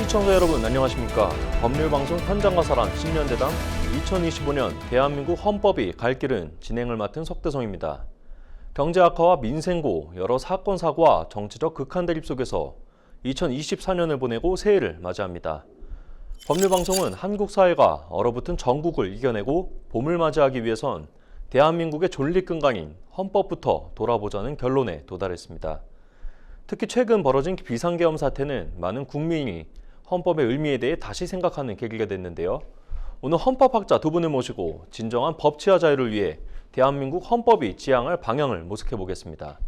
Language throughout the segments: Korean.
시청자 여러분 안녕하십니까. 법률방송 현장과 사람 10년 대담 2025년 대한민국 헌법이 갈 길은 진행을 맡은 석대성입니다. 경제 악화와 민생고, 여러 사건 사고와 정치적 극한 대립 속에서 2024년을 보내고 새해를 맞이합니다. 법률방송은 한국 사회가 얼어붙은 전국을 이겨내고 봄을 맞이하기 위해선 대한민국의 존립근간인 헌법부터 돌아보자는 결론에 도달했습니다. 특히 최근 벌어진 비상계엄 사태는 많은 국민이 헌법의 의미에 대해 다시 생각하는 계기가 됐는데요. 오늘 헌법학자 두 분을 모시고 진정한 법치와 자유를 위해 대한민국 헌법이 지향할 방향을 모색해 보겠습니다.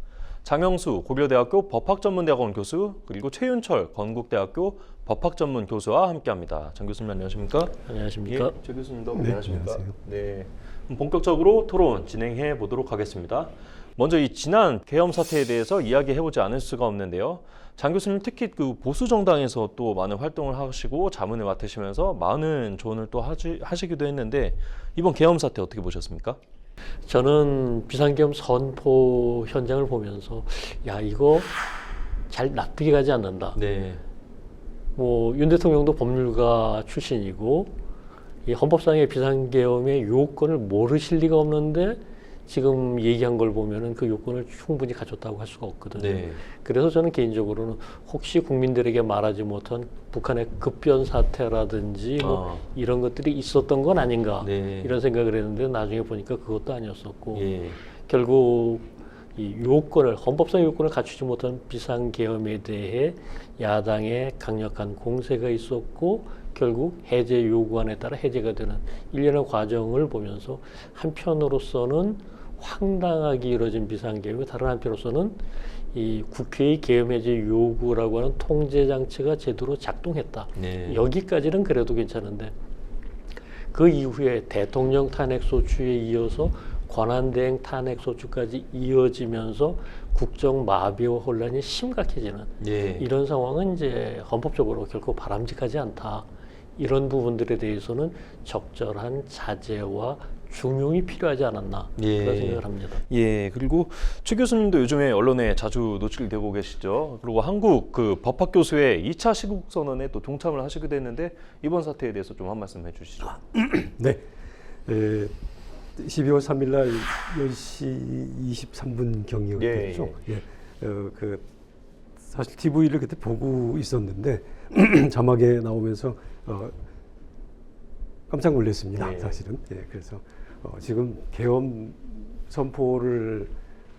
장영수 고려대학교 법학전문대학원 교수, 그리고 최윤철 건국대학교 법학전문 교수와 함께합니다. 장 교수님 안녕하십니까? 안녕하십니까? 예, 최 교수님도 안녕하십니까? 안녕하세요. 네, 본격적으로 토론 진행해 보도록 하겠습니다. 먼저 이 지난 계엄 사태에 대해서 이야기해보지 않을 수가 없는데요. 장 교수님 특히 그 보수 정당에서 또 많은 활동을 하시고 자문을 맡으시면서 많은 조언을 또 하시기도 했는데 이번 계엄 사태 어떻게 보셨습니까? 저는 비상계엄 선포 현장을 보면서 이거 잘 납득이 가지 않는다. 네. 윤 대통령도 법률가 출신이고 이 헌법상의 비상계엄의 요건을 모르실 리가 없는데 지금 얘기한 걸 보면은 그 요건을 충분히 갖췄다고 할 수가 없거든요. 네. 그래서 저는 개인적으로는 혹시 국민들에게 말하지 못한 북한의 급변 사태라든지 이런 것들이 있었던 건 아닌가 네. 이런 생각을 했는데 나중에 보니까 그것도 아니었었고 예. 결국 이 요건을 헌법상 요건을 갖추지 못한 비상계엄에 대해 야당의 강력한 공세가 있었고 결국 해제 요구안에 따라 해제가 되는 일련의 과정을 보면서 한편으로서는 황당하게 이루어진 비상계엄이고 다른 한편으로서는 이 국회의 계엄해제 요구라고 하는 통제장치가 제대로 작동했다. 네. 여기까지는 그래도 괜찮은데 그 이후에 대통령 탄핵소추에 이어서 권한대행 탄핵소추까지 이어지면서 국정 마비와 혼란이 심각해지는 예. 이런 상황은 이제 헌법적으로 결코 바람직하지 않다. 이런 부분들에 대해서는 적절한 자제와 중용이 필요하지 않았나 그런 생각을 합니다. 예, 그리고 최 교수님도 요즘에 언론에 자주 노출되고 계시죠. 그리고 한국 그 법학교수회 2차 시국선언에 또 동참을 하시기도 했는데 이번 사태에 대해서 좀 한 말씀 해주시죠. 네. 12월 3일 날 10시 23분 경이었죠. 사실 TV를 그때 보고 있었는데 자막에 나오면서 깜짝 놀랐습니다. 사실은. 그래서 지금 계엄 선포를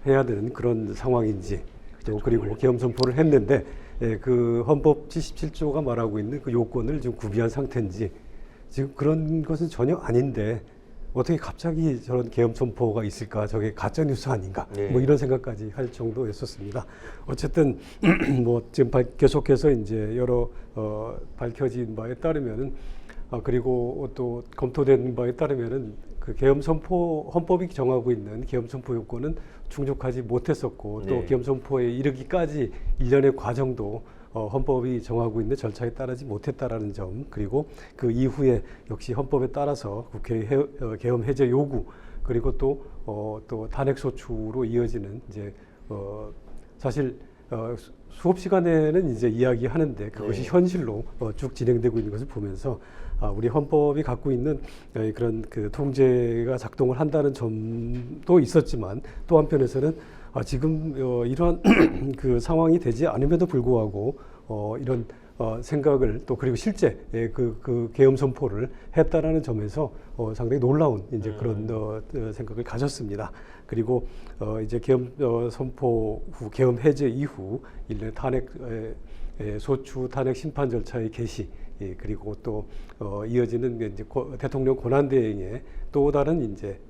해야 되는 그런 상황인지 또 그리고 계엄 선포를 했는데 그 헌법 77조가 말하고 있는 그 요건을 좀 구비한 상태인지 지금 그런 것은 전혀 아닌데 어떻게 갑자기 저런 계엄 선포가 있을까? 저게 가짜 뉴스 아닌가? 뭐 이런 생각까지 할 정도였었습니다. 어쨌든 지금 계속해서 이제 여러 밝혀진 바에 따르면은 그리고 또 검토된 바에 따르면은 그 계엄 선포 헌법이 정하고 있는 계엄 선포 요건은 충족하지 못했었고 또 계엄 선포에 이르기까지 일련의 과정도 헌법이 정하고 있는 절차에 따르지 못했다라는 점, 그리고 그 이후에 역시 헌법에 따라서 국회의 계엄 해제 요구, 그리고 또 탄핵 소추로 이어지는 이제 사실 수업 시간에는 이제 이야기하는데 그것이 현실로 쭉 진행되고 있는 것을 보면서 우리 헌법이 갖고 있는 그런 그 통제가 작동을 한다는 점도 있었지만 또 한편에서는 지금 이러한 그 상황이 되지 않음에도 불구하고 이런 생각을 또 그리고 실제 그 계엄 선포를 했다라는 점에서 상당히 놀라운 이제 그런 생각을 가졌습니다. 그리고 이제 계엄 선포 후 계엄 해제 이후 일련의 탄핵 소추 탄핵 심판 절차의 개시 그리고 또 이어지는 이제 대통령 권한대행의 또 다른 이제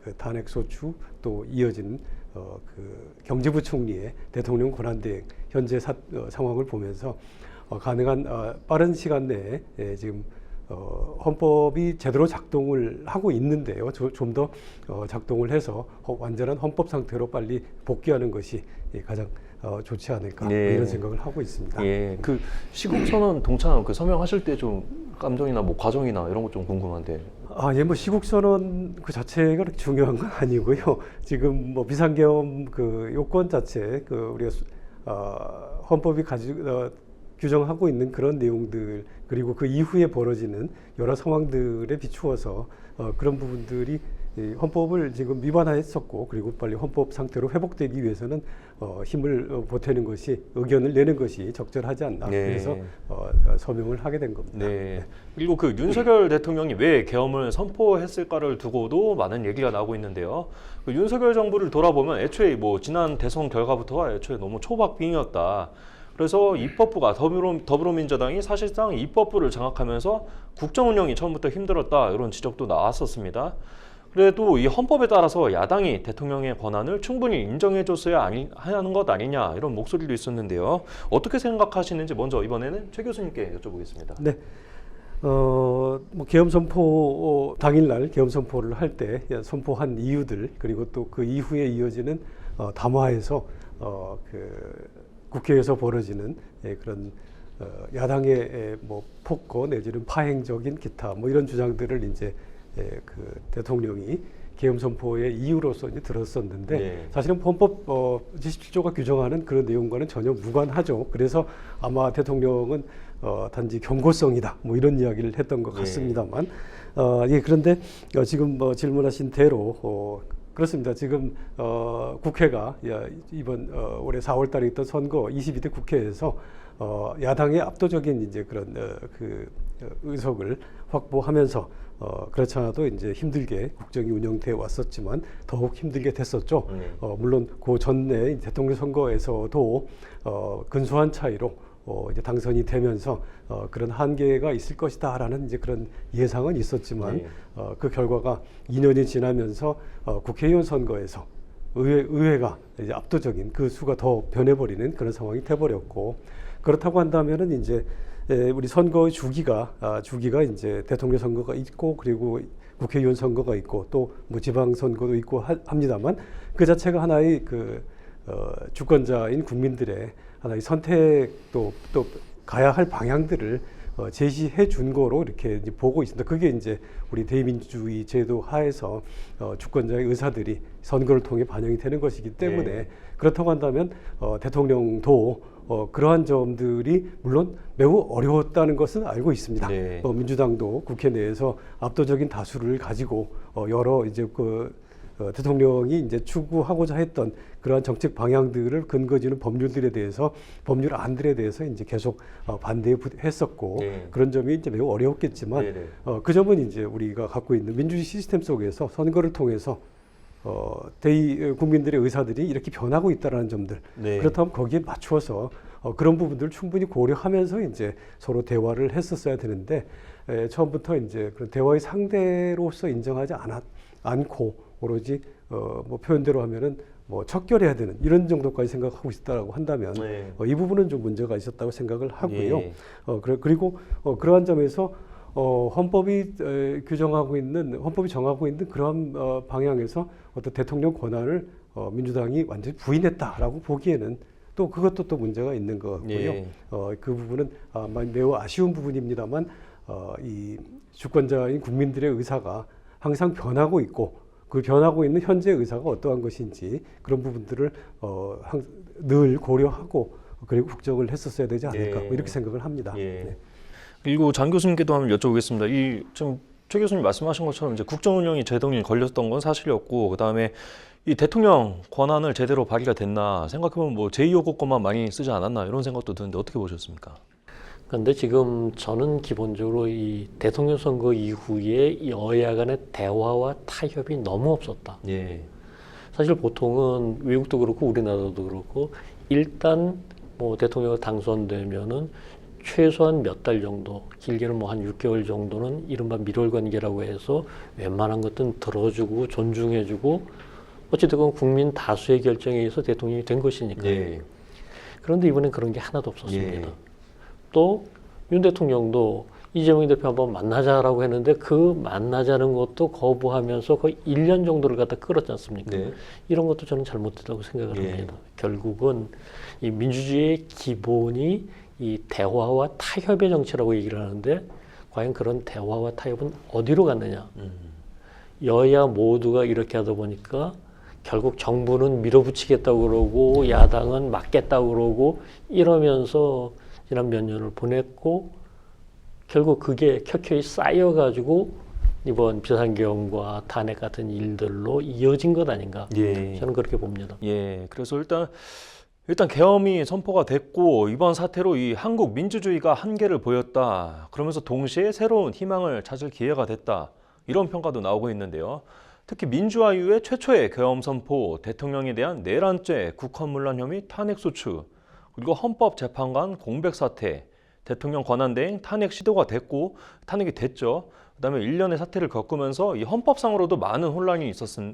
그 탄핵 소추 또 이어지는 그 경제부총리의 대통령 권한대행 현재 상황을 보면서 가능한 빠른 시간 내에 지금 헌법이 제대로 작동을 하고 있는데요. 좀 더 작동을 해서 완전한 헌법 상태로 빨리 복귀하는 것이 가장 좋지 않을까 이런 생각을 하고 있습니다. 예, 그 시국선언 동참 그 서명하실 때 좀 감정이나 뭐 과정이나 이런 것 좀 궁금한데. 뭐 시국선언 그 자체가 그렇게 중요한 건 아니고요. 지금 뭐 비상계엄 그 요건 자체 그 우리가 헌법이 규정하고 있는 그런 내용들 그리고 그 이후에 벌어지는 여러 상황들에 비추어서 그런 부분들이 이 헌법을 지금 위반했었고 그리고 빨리 헌법 상태로 회복되기 위해서는 힘을 보태는 것이 의견을 내는 것이 적절하지 않나 네. 그래서 서명을 하게 된 겁니다. 네. 그리고 그 윤석열 대통령이 왜 계엄을 선포했을까를 두고도 많은 얘기가 나오고 있는데요. 그 윤석열 정부를 돌아보면 애초에 뭐 지난 대선 결과부터가 애초에 너무 초박빙이었다. 그래서 입법부가 더불어민주당이 사실상 입법부를 장악하면서 국정 운영이 처음부터 힘들었다 이런 지적도 나왔었습니다. 그래도 이 헌법에 따라서 야당이 대통령의 권한을 충분히 인정해줬어야 하는 것 아니냐 이런 목소리도 있었는데요. 어떻게 생각하시는지 먼저 이번에는 최 교수님께 여쭤보겠습니다. 네. 뭐 계엄 선포 당일날 계엄 선포를 할 때 선포한 이유들 그리고 또 그 이후에 이어지는 담화에서 그 국회에서 벌어지는 그런 야당의 뭐 폭거 내지는 파행적인 기타 뭐 이런 주장들을 이제 그 대통령이 계엄 선포의 이유로서 이제 들었었는데 네. 사실은 헌법 77조가 규정하는 그런 내용과는 전혀 무관하죠. 그래서 아마 대통령은 단지 경고성이다 뭐 이런 이야기를 했던 것 같습니다만 예, 그런데 지금 질문하신 대로 그렇습니다. 지금 국회가 이번 올해 4월달에 있던 선거 22대 국회에서 야당의 압도적인 이제 그런 그 의석을 확보하면서 그렇지 않아도 이제 힘들게 국정이 운영돼 왔었지만 더욱 힘들게 됐었죠. 물론 그 전에 대통령 선거에서도 근소한 차이로 이제 당선이 되면서 그런 한계가 있을 것이다라는 이제 그런 예상은 있었지만 그 결과가 2년이 지나면서 국회의원 선거에서 의회가 이제 압도적인 그 수가 더 변해버리는 그런 상황이 돼버렸고 그렇다고 한다면은 이제 우리 선거의 주기가 이제 대통령 선거가 있고 그리고 국회의원 선거가 있고 또 뭐 지방 선거도 있고 합니다만 그 자체가 하나의 그 주권자인 국민들의 하나의 선택도 또 가야 할 방향들을 제시해 준 거로 이렇게 이제 보고 있습니다. 그게 이제 우리 대의민주주의 제도 하에서 주권자의 의사들이 선거를 통해 반영이 되는 것이기 때문에 그렇다고 한다면 대통령도 그러한 점들이 물론 매우 어려웠다는 것은 알고 있습니다. 네. 민주당도 국회 내에서 압도적인 다수를 가지고 여러 이제 그 대통령이 이제 추구하고자 했던 그러한 정책 방향들을 근거지는 법률들에 대해서 법률 안들에 대해서 이제 계속 반대했었고 그런 점이 이제 매우 어려웠겠지만 그 점은 이제 우리가 갖고 있는 민주주의 시스템 속에서 선거를 통해서 국민들의 의사들이 이렇게 변하고 있다는 점들 그렇다면 거기에 맞추어서 그런 부분들을 충분히 고려하면서 이제 서로 대화를 했었어야 되는데 처음부터 이제 그런 대화의 상대로서 인정하지 않고 오로지 뭐 표현대로 하면은 뭐 척결해야 되는 이런 정도까지 생각하고 있다라고 한다면 이 부분은 좀 문제가 있었다고 생각을 하고요. 그리고 그러한 점에서 헌법이 정하고 있는 그런 방향에서 어떤 대통령 권한을 민주당이 완전히 부인했다라고 보기에는 또 그것도 또 문제가 있는 것 같고요. 그 부분은 매우 아쉬운 부분입니다만 이 주권자인 국민들의 의사가 항상 변하고 있고 그 변하고 있는 현재 의사가 어떠한 것인지 그런 부분들을 늘 고려하고 그리고 국정을 했었어야 되지 않을까 뭐 이렇게 생각을 합니다. 그리고 장 교수님께도 한번 여쭤보겠습니다. 이 지금 최 교수님 말씀하신 것처럼 이제 국정 운영이 제동이 걸렸던 건 사실이었고 그 다음에 이 대통령 권한을 제대로 발휘가 됐나 생각해보면 뭐 제2호국권만 많이 쓰지 않았나 이런 생각도 드는데 어떻게 보셨습니까? 그런데 지금 저는 기본적으로 이 대통령 선거 이후에 여야 간의 대화와 타협이 너무 없었다. 사실 보통은 외국도 그렇고 우리나라도 그렇고 일단 뭐 대통령이 당선되면은 최소한 몇 달 정도, 길게는 뭐 한 6개월 정도는 이른바 밀월관계라고 해서 웬만한 것들은 들어주고 존중해주고 어찌됐건 국민 다수의 결정에 의해서 대통령이 된 것이니까요. 그런데 이번엔 그런 게 하나도 없었습니다. 또 윤 대통령도 이재명 대표 한번 만나자라고 했는데 그 만나자는 것도 거부하면서 거의 1년 정도를 갖다 끌었지 않습니까? 이런 것도 저는 잘못됐다고 생각을 합니다. 결국은 이 민주주의의 기본이 이 대화와 타협의 정치라고 얘기를 하는데 과연 그런 대화와 타협은 어디로 갔느냐. 여야 모두가 이렇게 하다 보니까 결국 정부는 밀어붙이겠다고 그러고 야당은 막겠다고 그러고 이러면서 지난 몇 년을 보냈고 결국 그게 켜켜이 쌓여가지고 이번 비상계엄과 탄핵 같은 일들로 이어진 것 아닌가 예. 저는 그렇게 봅니다. 예, 그래서 일단 계엄이 선포가 됐고 이번 사태로 이 한국 민주주의가 한계를 보였다. 그러면서 동시에 새로운 희망을 찾을 기회가 됐다. 이런 평가도 나오고 있는데요. 특히 민주화 이후에 최초의 계엄 선포, 대통령에 대한 내란죄, 국헌문란 혐의 탄핵 소추, 그리고 헌법재판관 공백 사태, 대통령 권한대행 탄핵 시도가 됐고 탄핵이 됐죠. 그다음에 1년의 사태를 겪으면서 이 헌법상으로도 많은 혼란이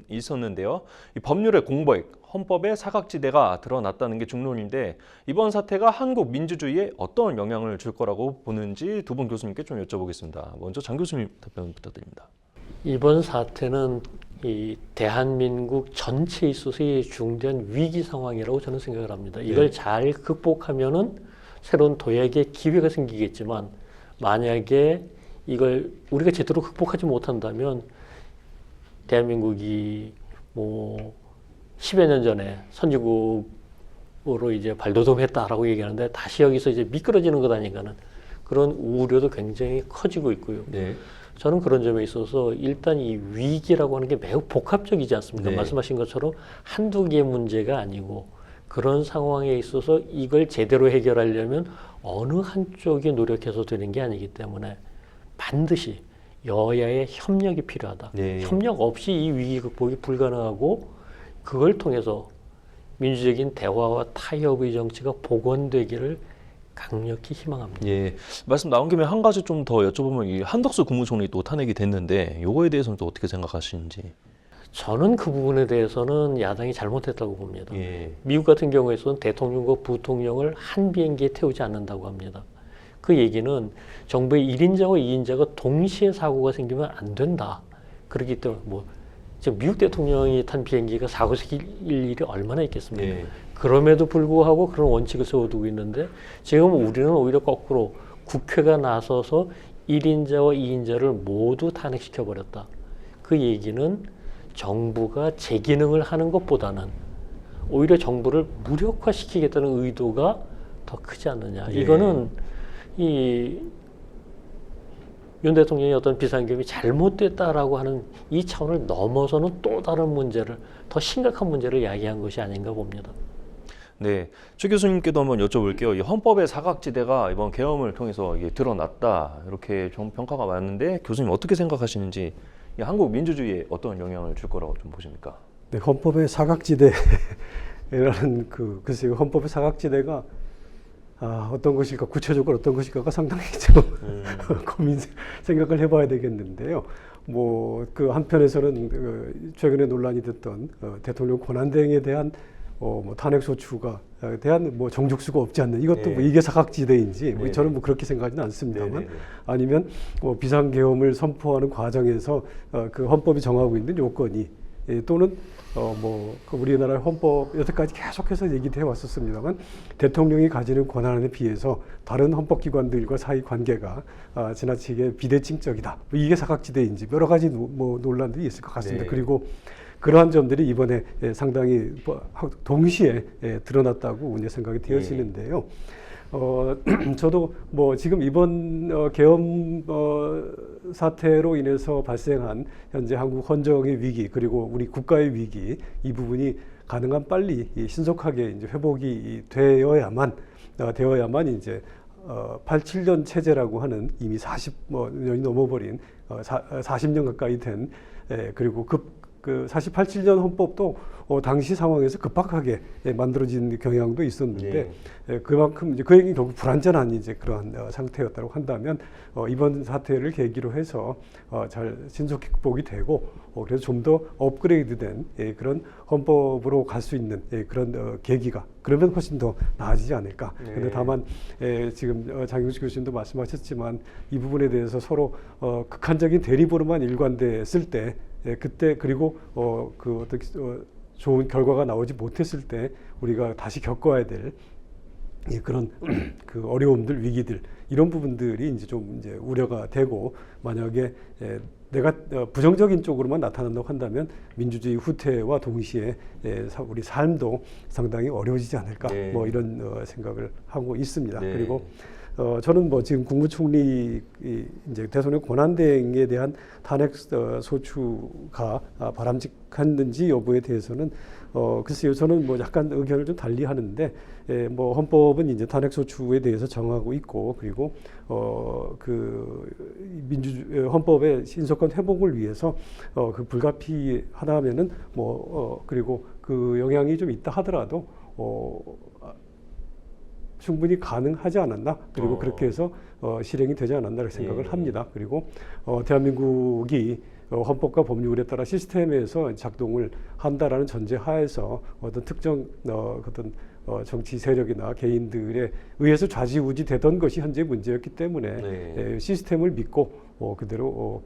있었는데요. 이 법률의 공백, 헌법의 사각지대가 드러났다는 게 중론인데 이번 사태가 한국 민주주의에 어떤 영향을 줄 거라고 보는지 두 분 교수님께 좀 여쭤보겠습니다. 먼저 장 교수님 답변 부탁드립니다. 이번 사태는 이 대한민국 전체에 있어서의 중대한 위기 상황이라고 저는 생각을 합니다. 이걸 잘 극복하면은 새로운 도약의 기회가 생기겠지만 만약에 이걸 우리가 제대로 극복하지 못한다면 대한민국이 뭐 10여 년 전에 선진국으로 이제 발돋움했다라고 얘기하는데 다시 여기서 이제 미끄러지는 것 아닌가는 그런 우려도 굉장히 커지고 있고요. 네. 저는 그런 점에 있어서 일단 이 위기라고 하는 게 매우 복합적이지 않습니까? 네. 말씀하신 것처럼 한두 개의 문제가 아니고 그런 상황에 있어서 이걸 제대로 해결하려면 어느 한쪽이 노력해서 되는 게 아니기 때문에 반드시 여야의 협력이 필요하다. 네. 협력 없이 이 위기 극복이 불가능하고 그걸 통해서 민주적인 대화와 타협의 정치가 복원되기를 강력히 희망합니다. 예, 말씀 나온 김에 한 가지 좀 더 여쭤보면 이 한덕수 국무총리 또 탄핵이 됐는데 이거에 대해서는 또 어떻게 생각하시는지? 저는 그 부분에 대해서는 야당이 잘못했다고 봅니다. 예. 미국 같은 경우에서는 대통령과 부통령을 한 비행기에 태우지 않는다고 합니다. 그 얘기는 정부의 1인자와 2인자가 동시에 사고가 생기면 안 된다. 그렇기 때문에 지금 미국 대통령이 탄 비행기가 사고 생길 일이 얼마나 있겠습니까? 예. 그럼에도 불구하고 그런 원칙을 세워두고 있는데 지금 우리는 오히려 거꾸로 국회가 나서서 1인자와 2인자를 모두 탄핵시켜버렸다. 그 얘기는 정부가 제 기능을 하는 것보다는 오히려 정부를 무력화시키겠다는 의도가 더 크지 않느냐. 예. 이거는 윤 대통령의 어떤 비상계엄이 잘못됐다라고 하는 이 차원을 넘어서는 또 다른 문제를 더 심각한 문제를 야기한 것이 아닌가 봅니다. 네, 최 교수님께도 한번 여쭤볼게요. 이 헌법의 사각지대가 이번 계엄을 통해서 이게 드러났다 이렇게 좀 평가가 많은데 교수님 어떻게 생각하시는지 이 한국 민주주의에 어떤 영향을 줄 거라고 좀 보십니까? 네, 헌법의 사각지대라는 글쎄요, 헌법의 사각지대가 어떤 것일까, 구체적으로 어떤 것일까가 상당히 좀 생각을 해봐야 되겠는데요. 그 한편에서는 최근에 논란이 됐던 대통령 권한대행에 대한 탄핵 소추가 대한 정족수가 없지 않는 이것도 네. 이게 사각지대인지 네. 저는 그렇게 생각하지는 않습니다만 네. 아니면 비상계엄을 선포하는 과정에서 그 헌법이 정하고 있는 요건이 또는 우리나라 헌법 여태까지 계속해서 얘기해 왔었습니다만 대통령이 가지는 권한에 비해서 다른 헌법기관들과 사이 관계가 지나치게 비대칭적이다. 이게 사각지대인지 여러 가지 논란들이 있을 것 같습니다. 네. 그리고 그러한 점들이 이번에 상당히 동시에 드러났다고 이제 생각이 되어지는데요. 저도 지금 이번 계엄 사태로 인해서 발생한 현재 한국 헌정의 위기 그리고 우리 국가의 위기 이 부분이 가능한 빨리 신속하게 이제 회복이 되어야만 이제 87년 체제라고 하는 이미 40년이 넘어버린 40년 가까이 된 그리고 그 87년 헌법도 당시 상황에서 급박하게 만들어진 경향도 있었는데 그만큼 이제 그 얘기는 결국 불완전한 이제 그러한 상태였다고 한다면 이번 사태를 계기로 해서 잘 신속히 극복이 되고 그래서 좀 더 업그레이드된 그런 헌법으로 갈 수 있는 그런 계기가 그러면 훨씬 더 나아지지 않을까. 그런데 다만 지금 장용식 교수님도 말씀하셨지만 이 부분에 대해서 서로 극한적인 대립으로만 일관됐을 때 그때 그리고 어떻게 좋은 결과가 나오지 못했을 때 우리가 다시 겪어야 될 그런 그 어려움들, 위기들 이런 부분들이 이제 좀 이제 우려가 되고 만약에 내가 부정적인 쪽으로만 나타난다고 한다면 민주주의 후퇴와 동시에 우리 삶도 상당히 어려워지지 않을까 네. 뭐 이런 생각을 하고 있습니다. 네. 그리고 저는 뭐 지금 국무총리 이제 대통령 권한대행에 대한 탄핵 소추가 바람직한지 여부에 대해서는 글쎄요, 저는 뭐 약간 의견을 좀 달리 하는데, 뭐 헌법은 이제 탄핵 소추에 대해서 정하고 있고, 그리고 헌법의 신속한 회복을 위해서 그 불가피하다면은 그리고 그 영향이 좀 있다 하더라도 충분히 가능하지 않았나, 그리고 그렇게 해서 실행이 되지 않았나 생각을 합니다. 그리고 대한민국이 헌법과 법률에 따라 시스템에서 작동을 한다라는 전제 하에서 어떤 특정 어떤 정치 세력이나 개인들에 의해서 좌지우지 되던 것이 현재 문제였기 때문에 시스템을 믿고 그대로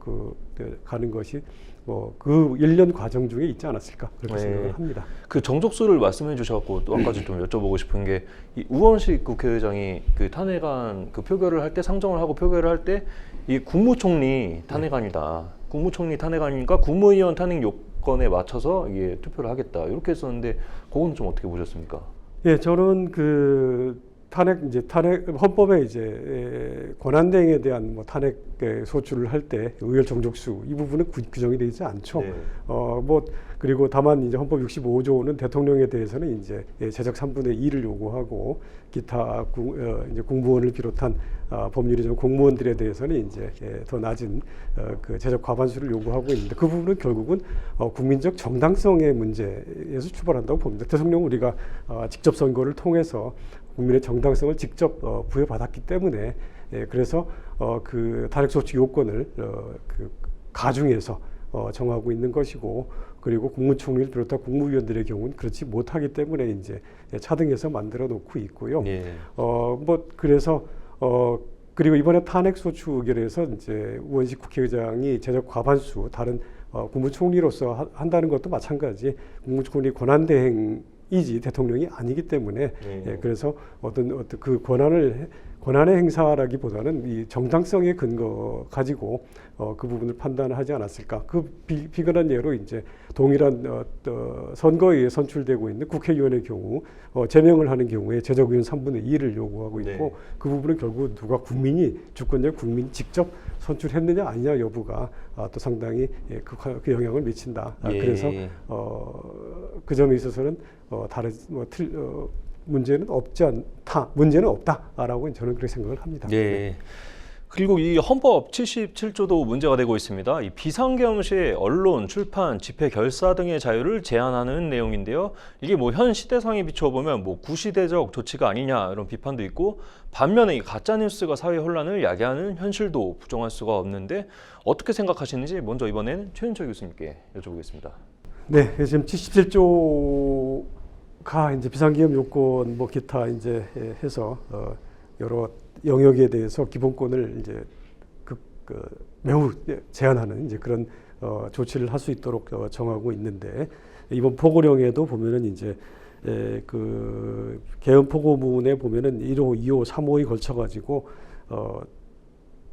가는 것이 그 1년 과정 중에 있지 않았을까 그렇게 생각을 합니다. 그 정족수를 말씀해 주셔서 또 한 가지 좀 여쭤보고 싶은 게 이 우원식 국회의장이 그 탄핵안 그 표결을 할 때 상정을 하고 표결을 할 때 이 국무총리 탄핵안이다. 국무총리 탄핵안이니까 국무위원 탄핵 요건에 맞춰서 이게 투표를 하겠다. 이렇게 했었는데 그건 좀 어떻게 보셨습니까? 예, 저는 탄핵 헌법에 권한대행에 대한 탄핵 소추를 할 때 의결 정족수 이 부분은 규정이 되어 있지 않죠. 네. 그리고 다만 이제 헌법 65조는 대통령에 대해서는 이제 제적 3분의 2를 요구하고 기타 공무원을 비롯한 법률의정 공무원들에 대해서는 이제 더 낮은 그 제적 과반수를 요구하고 있는데 그 부분은 결국은 국민적 정당성의 문제에서 출발한다고 봅니다. 대통령 우리가 직접 선거를 통해서 국민의 정당성을 직접 부여받았기 때문에 그래서 그 탄핵 소추 요건을 그 가중해서 정하고 있는 것이고, 그리고 국무총리를 비롯한 국무위원들의 경우는 그렇지 못하기 때문에 이제 차등해서 만들어 놓고 있고요. 그래서 그리고 이번에 탄핵 소추 의결에서 이제 우원식 국회의장이 제적 과반수 다른 국무총리로서 한다는 것도 마찬가지 국무총리 권한대행이지 대통령이 아니기 때문에 그래서 어떤 그 권한의 행사라기보다는 이 정당성의 근거 가지고 그 부분을 판단하지 않았을까. 그 비근한 예로 이제 동일한 선거에 의해 선출되고 있는 국회의원의 경우 제명을 하는 경우에 제적의원 3분의 2를 요구하고 있고 그 부분은 결국 누가 주권자의 국민이 직접 선출했느냐 아니냐 여부가 또 상당히 그 영향을 미친다. 그래서 그 점에 있어서는 문제는 없다라고 저는 그렇게 생각을 합니다. 그리고 이 헌법 77조도 문제가 되고 있습니다. 이 비상계엄 시에 언론, 출판, 집회, 결사 등의 자유를 제한하는 내용인데요. 이게 현 시대상에 비춰보면 구시대적 조치가 아니냐 이런 비판도 있고, 반면에 이 가짜 뉴스가 사회 혼란을 야기하는 현실도 부정할 수가 없는데 어떻게 생각하시는지 먼저 이번에는 최윤철 교수님께 여쭤보겠습니다. 네, 지금 77조가 이제 비상계엄 요건 기타 이제 해서 여러 영역에 대해서 기본권을 이제 매우 제한하는 이제 그런 조치를 할 수 있도록 정하고 있는데, 이번 포고령에도 보면은 이제 그 계엄 포고문에 보면은 1호, 2호, 3호에 걸쳐 가지고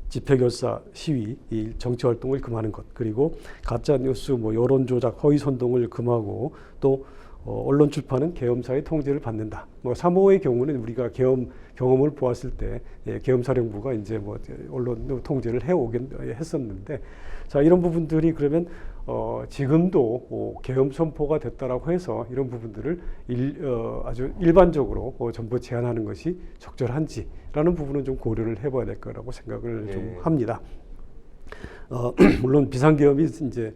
집회, 결사, 시위, 이 정치 활동을 금하는 것, 그리고 가짜 뉴스, 여론 조작, 허위 선동을 금하고, 또 언론 출판은 계엄사의 통제를 받는다. 3호의 경우는 우리가 경험을 보았을 때 계엄사령부가 이제 언론 통제를 해오긴 했었는데, 자, 이런 부분들이 그러면 지금도 계엄 선포가 됐다라고 해서 이런 부분들을 아주 일반적으로 전부 제한하는 것이 적절한지라는 부분은 좀 고려를 해봐야 될 거라고 생각을 좀 합니다. 물론 비상계엄이 이제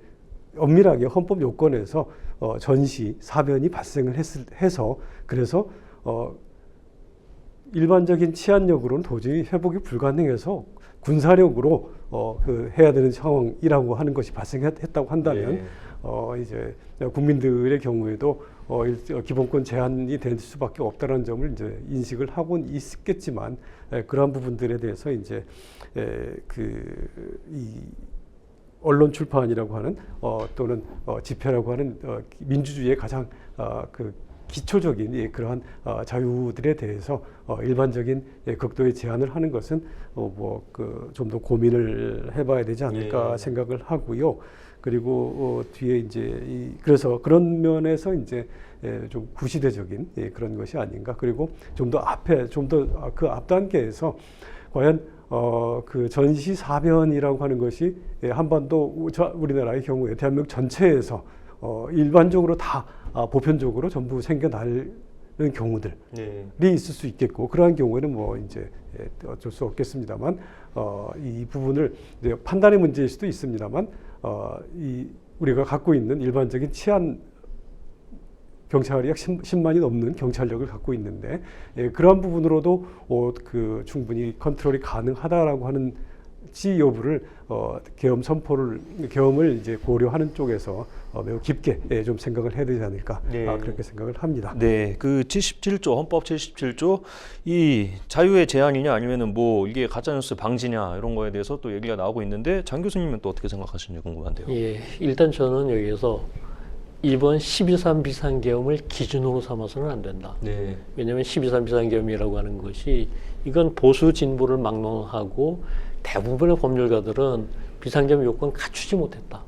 엄밀하게 헌법 요건에서 전시, 사변이 발생을 해서 그래서 일반적인 치안력으로는 도저히 회복이 불가능해서 군사력으로 해야 되는 상황이라고 하는 것이 발생했다고 한다면 이제 국민들의 경우에도 기본권 제한이 될 수밖에 없다는 점을 이제 인식을 하고는 있겠지만, 그러한 부분들에 대해서 이제 이 언론 출판이라고 하는 또는 집회라고 하는 민주주의의 가장 기초적인 그러한 자유들에 대해서 일반적인 극도의 제한을 하는 것은 좀 더 고민을 해봐야 되지 않을까 생각을 하고요. 그리고 뒤에 이제 그래서 그런 면에서 이제 좀 구시대적인 그런 것이 아닌가. 그리고 좀 더 앞에 좀 더 그 앞 단계에서 과연 그 전시 사변이라고 하는 것이 한반도 우리나라의 경우에 대한민국 전체에서 일반적으로 다 보편적으로 전부 생겨나는 경우들이 있을 수 있겠고, 그러한 경우에는 뭐 이제 어쩔 수 없겠습니다만 이 부분을 이제 판단의 문제일 수도 있습니다만 우리가 갖고 있는 일반적인 치안 경찰이 약 10만이 넘는 경찰력을 갖고 있는데 그러한 부분으로도 충분히 컨트롤이 가능하다라고 하는 지 여부를 계엄을 이제 고려하는 쪽에서 매우 깊게 좀 생각을 해야 되지 않을까 그렇게 생각을 합니다. 네, 그 77조 헌법 77조 이 자유의 제한이냐 아니면은 뭐 이게 가짜뉴스 방지냐 이런 거에 대해서 또 얘기가 나오고 있는데 장 교수님은 또 어떻게 생각하시는지 궁금한데요. 예, 일단 저는 여기에서 이번 12.3 비상계엄을 기준으로 삼아서는 안 된다. 네. 왜냐하면 12.3 비상계엄이라고 하는 것이 이건 보수 진보를 막론하고 대부분의 법률가들은 비상계엄 요건 갖추지 못했다.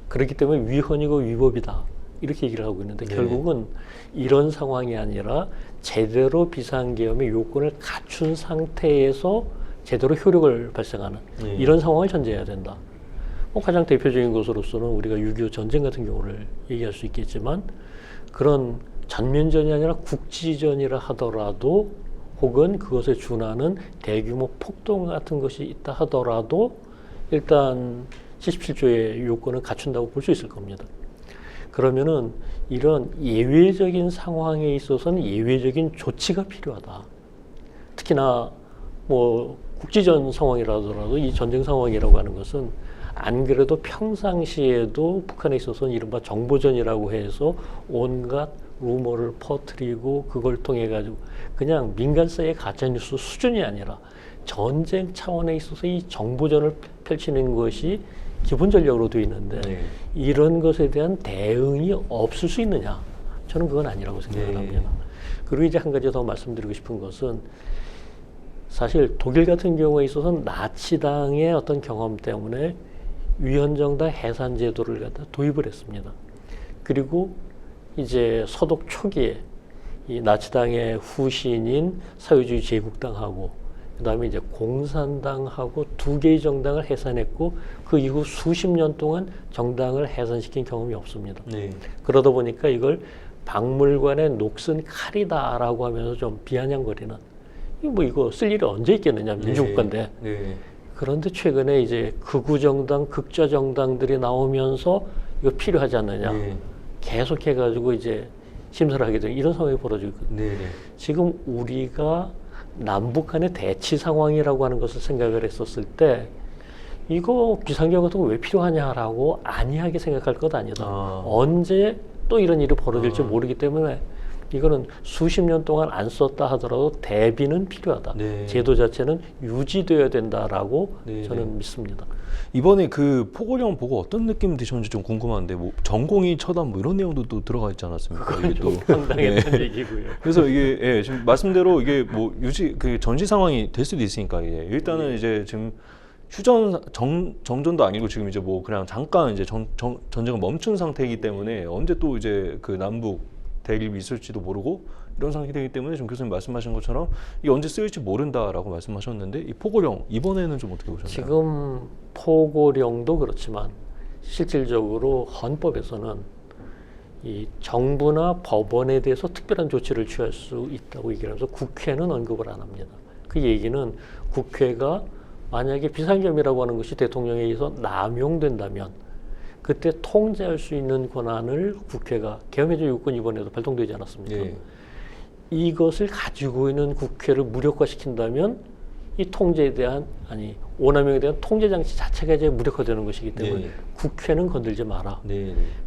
그렇기 때문에 위헌이고 위법이다. 이렇게 얘기를 하고 있는데 결국은 이런 상황이 아니라 제대로 비상계엄의 요건을 갖춘 상태에서 제대로 효력을 발생하는 이런 상황을 전제해야 된다. 가장 대표적인 것으로서는 우리가 6.25 전쟁 같은 경우를 얘기할 수 있겠지만 그런 전면전이 아니라 국지전이라 하더라도 혹은 그것에 준하는 대규모 폭동 같은 것이 있다 하더라도 일단 77조의 요건을 갖춘다고 볼 수 있을 겁니다. 그러면은 이런 예외적인 상황에 있어서는 예외적인 조치가 필요하다. 특히나 뭐 국지전 상황이라더라도 이 전쟁 상황이라고 하는 것은 안 그래도 평상시에도 북한에 있어서는 이른바 정보전이라고 해서 온갖 루머를 퍼뜨리고 그걸 통해 가지고 그냥 민간 사이의 가짜뉴스 수준이 아니라 전쟁 차원에 있어서 이 정보전을 펼치는 것이 기본 전략으로 되어 있는데 이런 것에 대한 대응이 없을 수 있느냐? 저는 그건 아니라고 생각을 합니다. 그리고 이제 한 가지 더 말씀드리고 싶은 것은 사실 독일 같은 경우에 있어서는 나치당의 어떤 경험 때문에 위헌정당 해산 제도를 갖다 도입을 했습니다. 그리고 이제 서독 초기에 이 나치당의 후신인 사회주의 제국당하고 그다음에 이제 공산당하고 두 개의 정당을 해산했고 그 이후 수십 년 동안 정당을 해산시킨 경험이 없습니다. 그러다 보니까 이걸 박물관의 녹슨 칼이다라고 하면서 좀 비아냥거리는 이거 쓸 일이 언제 있겠느냐 민주국가인데 그런데 최근에 이제 극우 정당, 극좌 정당들이 나오면서 이거 필요하지 않느냐. 계속해가지고 이제 심사를 하게 되는 이런 상황이 벌어지고 있거든요. 지금 우리가 남북 간의 대치 상황이라고 하는 것을 생각을 했었을 때 이거 비상계엄 같은 거 왜 필요하냐라고 안이하게 생각할 것 아니다. 언제 또 이런 일이 벌어질지 모르기 때문에 이거는 수십 년 동안 안 썼다 하더라도 대비는 필요하다. 제도 자체는 유지되어야 된다라고 저는 믿습니다. 이번에 그 포고령 보고 어떤 느낌 드셨는지 좀 궁금한데 뭐 전공의 처단 뭐 이런 내용도 또 들어가 있지 않았습니까? 이게 또 황당했던 얘기고요. 그래서 이게 지금 말씀대로 이게 뭐 그 전시 상황이 될 수도 있으니까 일단은 이제 지금 정전도 아니고 지금 이제 뭐 그냥 잠깐 이제 전쟁을 멈춘 상태이기 때문에 언제 또 이제 그 남북 대립이 있을지도 모르고 이런 상황이 되기 때문에 지금 교수님 말씀하신 것처럼 이게 언제 쓰일지 모른다라고 말씀하셨는데 이 포고령 이번에는 좀 어떻게 보셨나요? 지금 포고령도 그렇지만 실질적으로 헌법에서는 이 정부나 법원에 대해서 특별한 조치를 취할 수 있다고 얘기를 하면서 국회는 언급을 안 합니다. 그 얘기는 국회가 만약에 비상계엄이라고 하는 것이 대통령에 의해서 남용된다면 그때 통제할 수 있는 권한을 국회가 계엄해제 요건 이번에도 발동되지 않았습니까? 이것을 가지고 있는 국회를 무력화시킨다면 이 통제에 대한 오남용에 대한 통제 장치 자체가 이제 무력화되는 것이기 때문에 국회는 건들지 마라.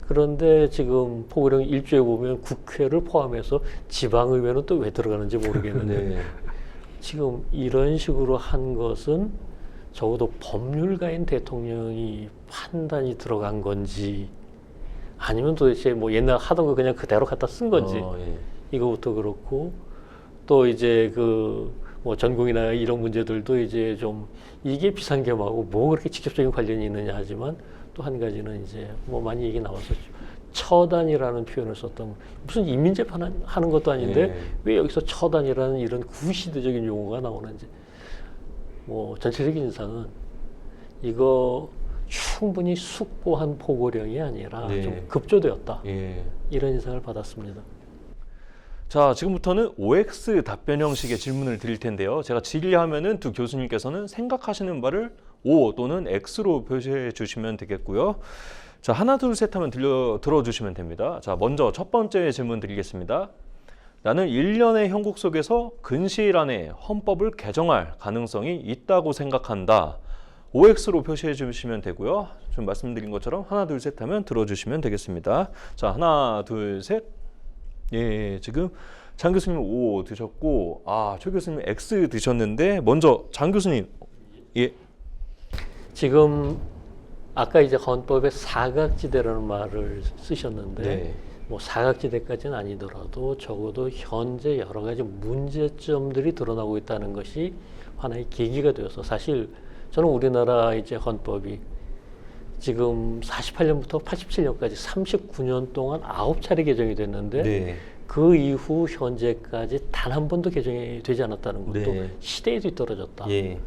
그런데 지금 포고령 1조에 보면 국회를 포함해서 지방의회는 또 왜 들어가는지 모르겠는데 지금 이런 식으로 한 것은 적어도 법률가인 대통령이 판단이 들어간 건지 아니면 도대체 뭐 옛날 하던 거 그냥 그대로 갖다 쓴 건지 예. 이거부터 그렇고 또 이제 그 뭐 전공이나 이런 문제들도 이제 좀 이게 비상계엄하고 뭐 그렇게 직접적인 관련이 있느냐 하지만 또 한 가지는 이제 뭐 많이 얘기 나왔었죠. 처단이라는 표현을 썼던 무슨 인민재판 하는 것도 아닌데 예. 왜 여기서 처단이라는 이런 구시대적인 용어가 나오는지 뭐 전체적인 인상은 이거 충분히 숙고한 보고령이 아니라 네. 좀 급조되었다 예. 이런 인상을 받았습니다. 자, 지금부터는 OX 답변 형식의 질문을 드릴 텐데요. 제가 질의하면은 두 교수님께서는 생각하시는 바를 O 또는 X로 표시해 주시면 되겠고요. 자, 하나 둘 셋 하면 들어주시면 됩니다. 자, 먼저 첫 번째 질문 드리겠습니다. 나는 1년의 형국 속에서 근시일 안에 헌법을 개정할 가능성이 있다고 생각한다. OX로 표시해 주시면 되고요. 좀 말씀드린 것처럼 하나 둘 셋 하면 들어주시면 되겠습니다. 자, 하나 둘 셋. 예, 지금 장 교수님 O 드셨고, 최 교수님 X 드셨는데 먼저 장 교수님. 예. 지금 아까 이제 헌법에 사각지대라는 말을 쓰셨는데 네. 뭐 사각지대까지는 아니더라도 적어도 현재 여러 가지 문제점들이 드러나고 있다는 것이 하나의 계기가 되어서 사실 저는 우리나라 이제 헌법이 지금 48년부터 87년까지 39년 동안 9차례 개정이 됐는데 네. 그 이후 현재까지 단 한 번도 개정이 되지 않았다는 것도 네. 시대에 뒤떨어졌다. 예.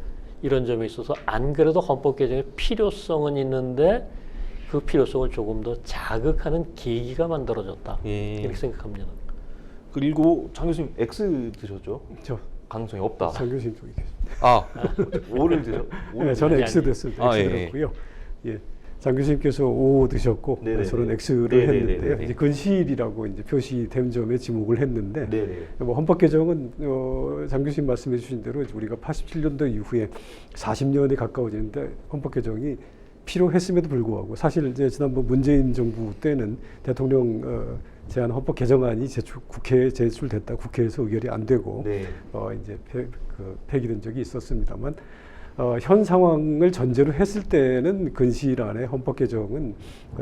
이런 점에 있어서 안 그래도 헌법 개정의 필요성은 있는데 그 필요성을 조금 더 자극하는 계기가 만들어졌다. 예. 이렇게 생각합니다. 그리고 장 교수님 X 드셨죠? 저 가능성이 없다. 장 교수님 쪽에 계십니다. O를 드셨? 네, 저는 X 됐습니다. X 예. 들었고요. 예. 장 교수님께서 O 드셨고 네네네. 저는 X를 네네네네. 했는데요. 이제 근시일이라고 이제 표시된 점에 지목을 했는데 네네. 뭐 헌법 개정은 장 교수님 말씀해 주신 대로 우리가 87년도 이후에 40년이 가까워지는데 헌법 개정이 필요했음에도 불구하고 사실 이제 지난번 문재인 정부 때는 대통령 제안 헌법 개정안이 국회에 제출됐다. 국회에서 의결이 안 되고 네. 이제 폐기된 적이 있었습니다만 현 상황을 전제로 했을 때는 근시일 안에 헌법 개정은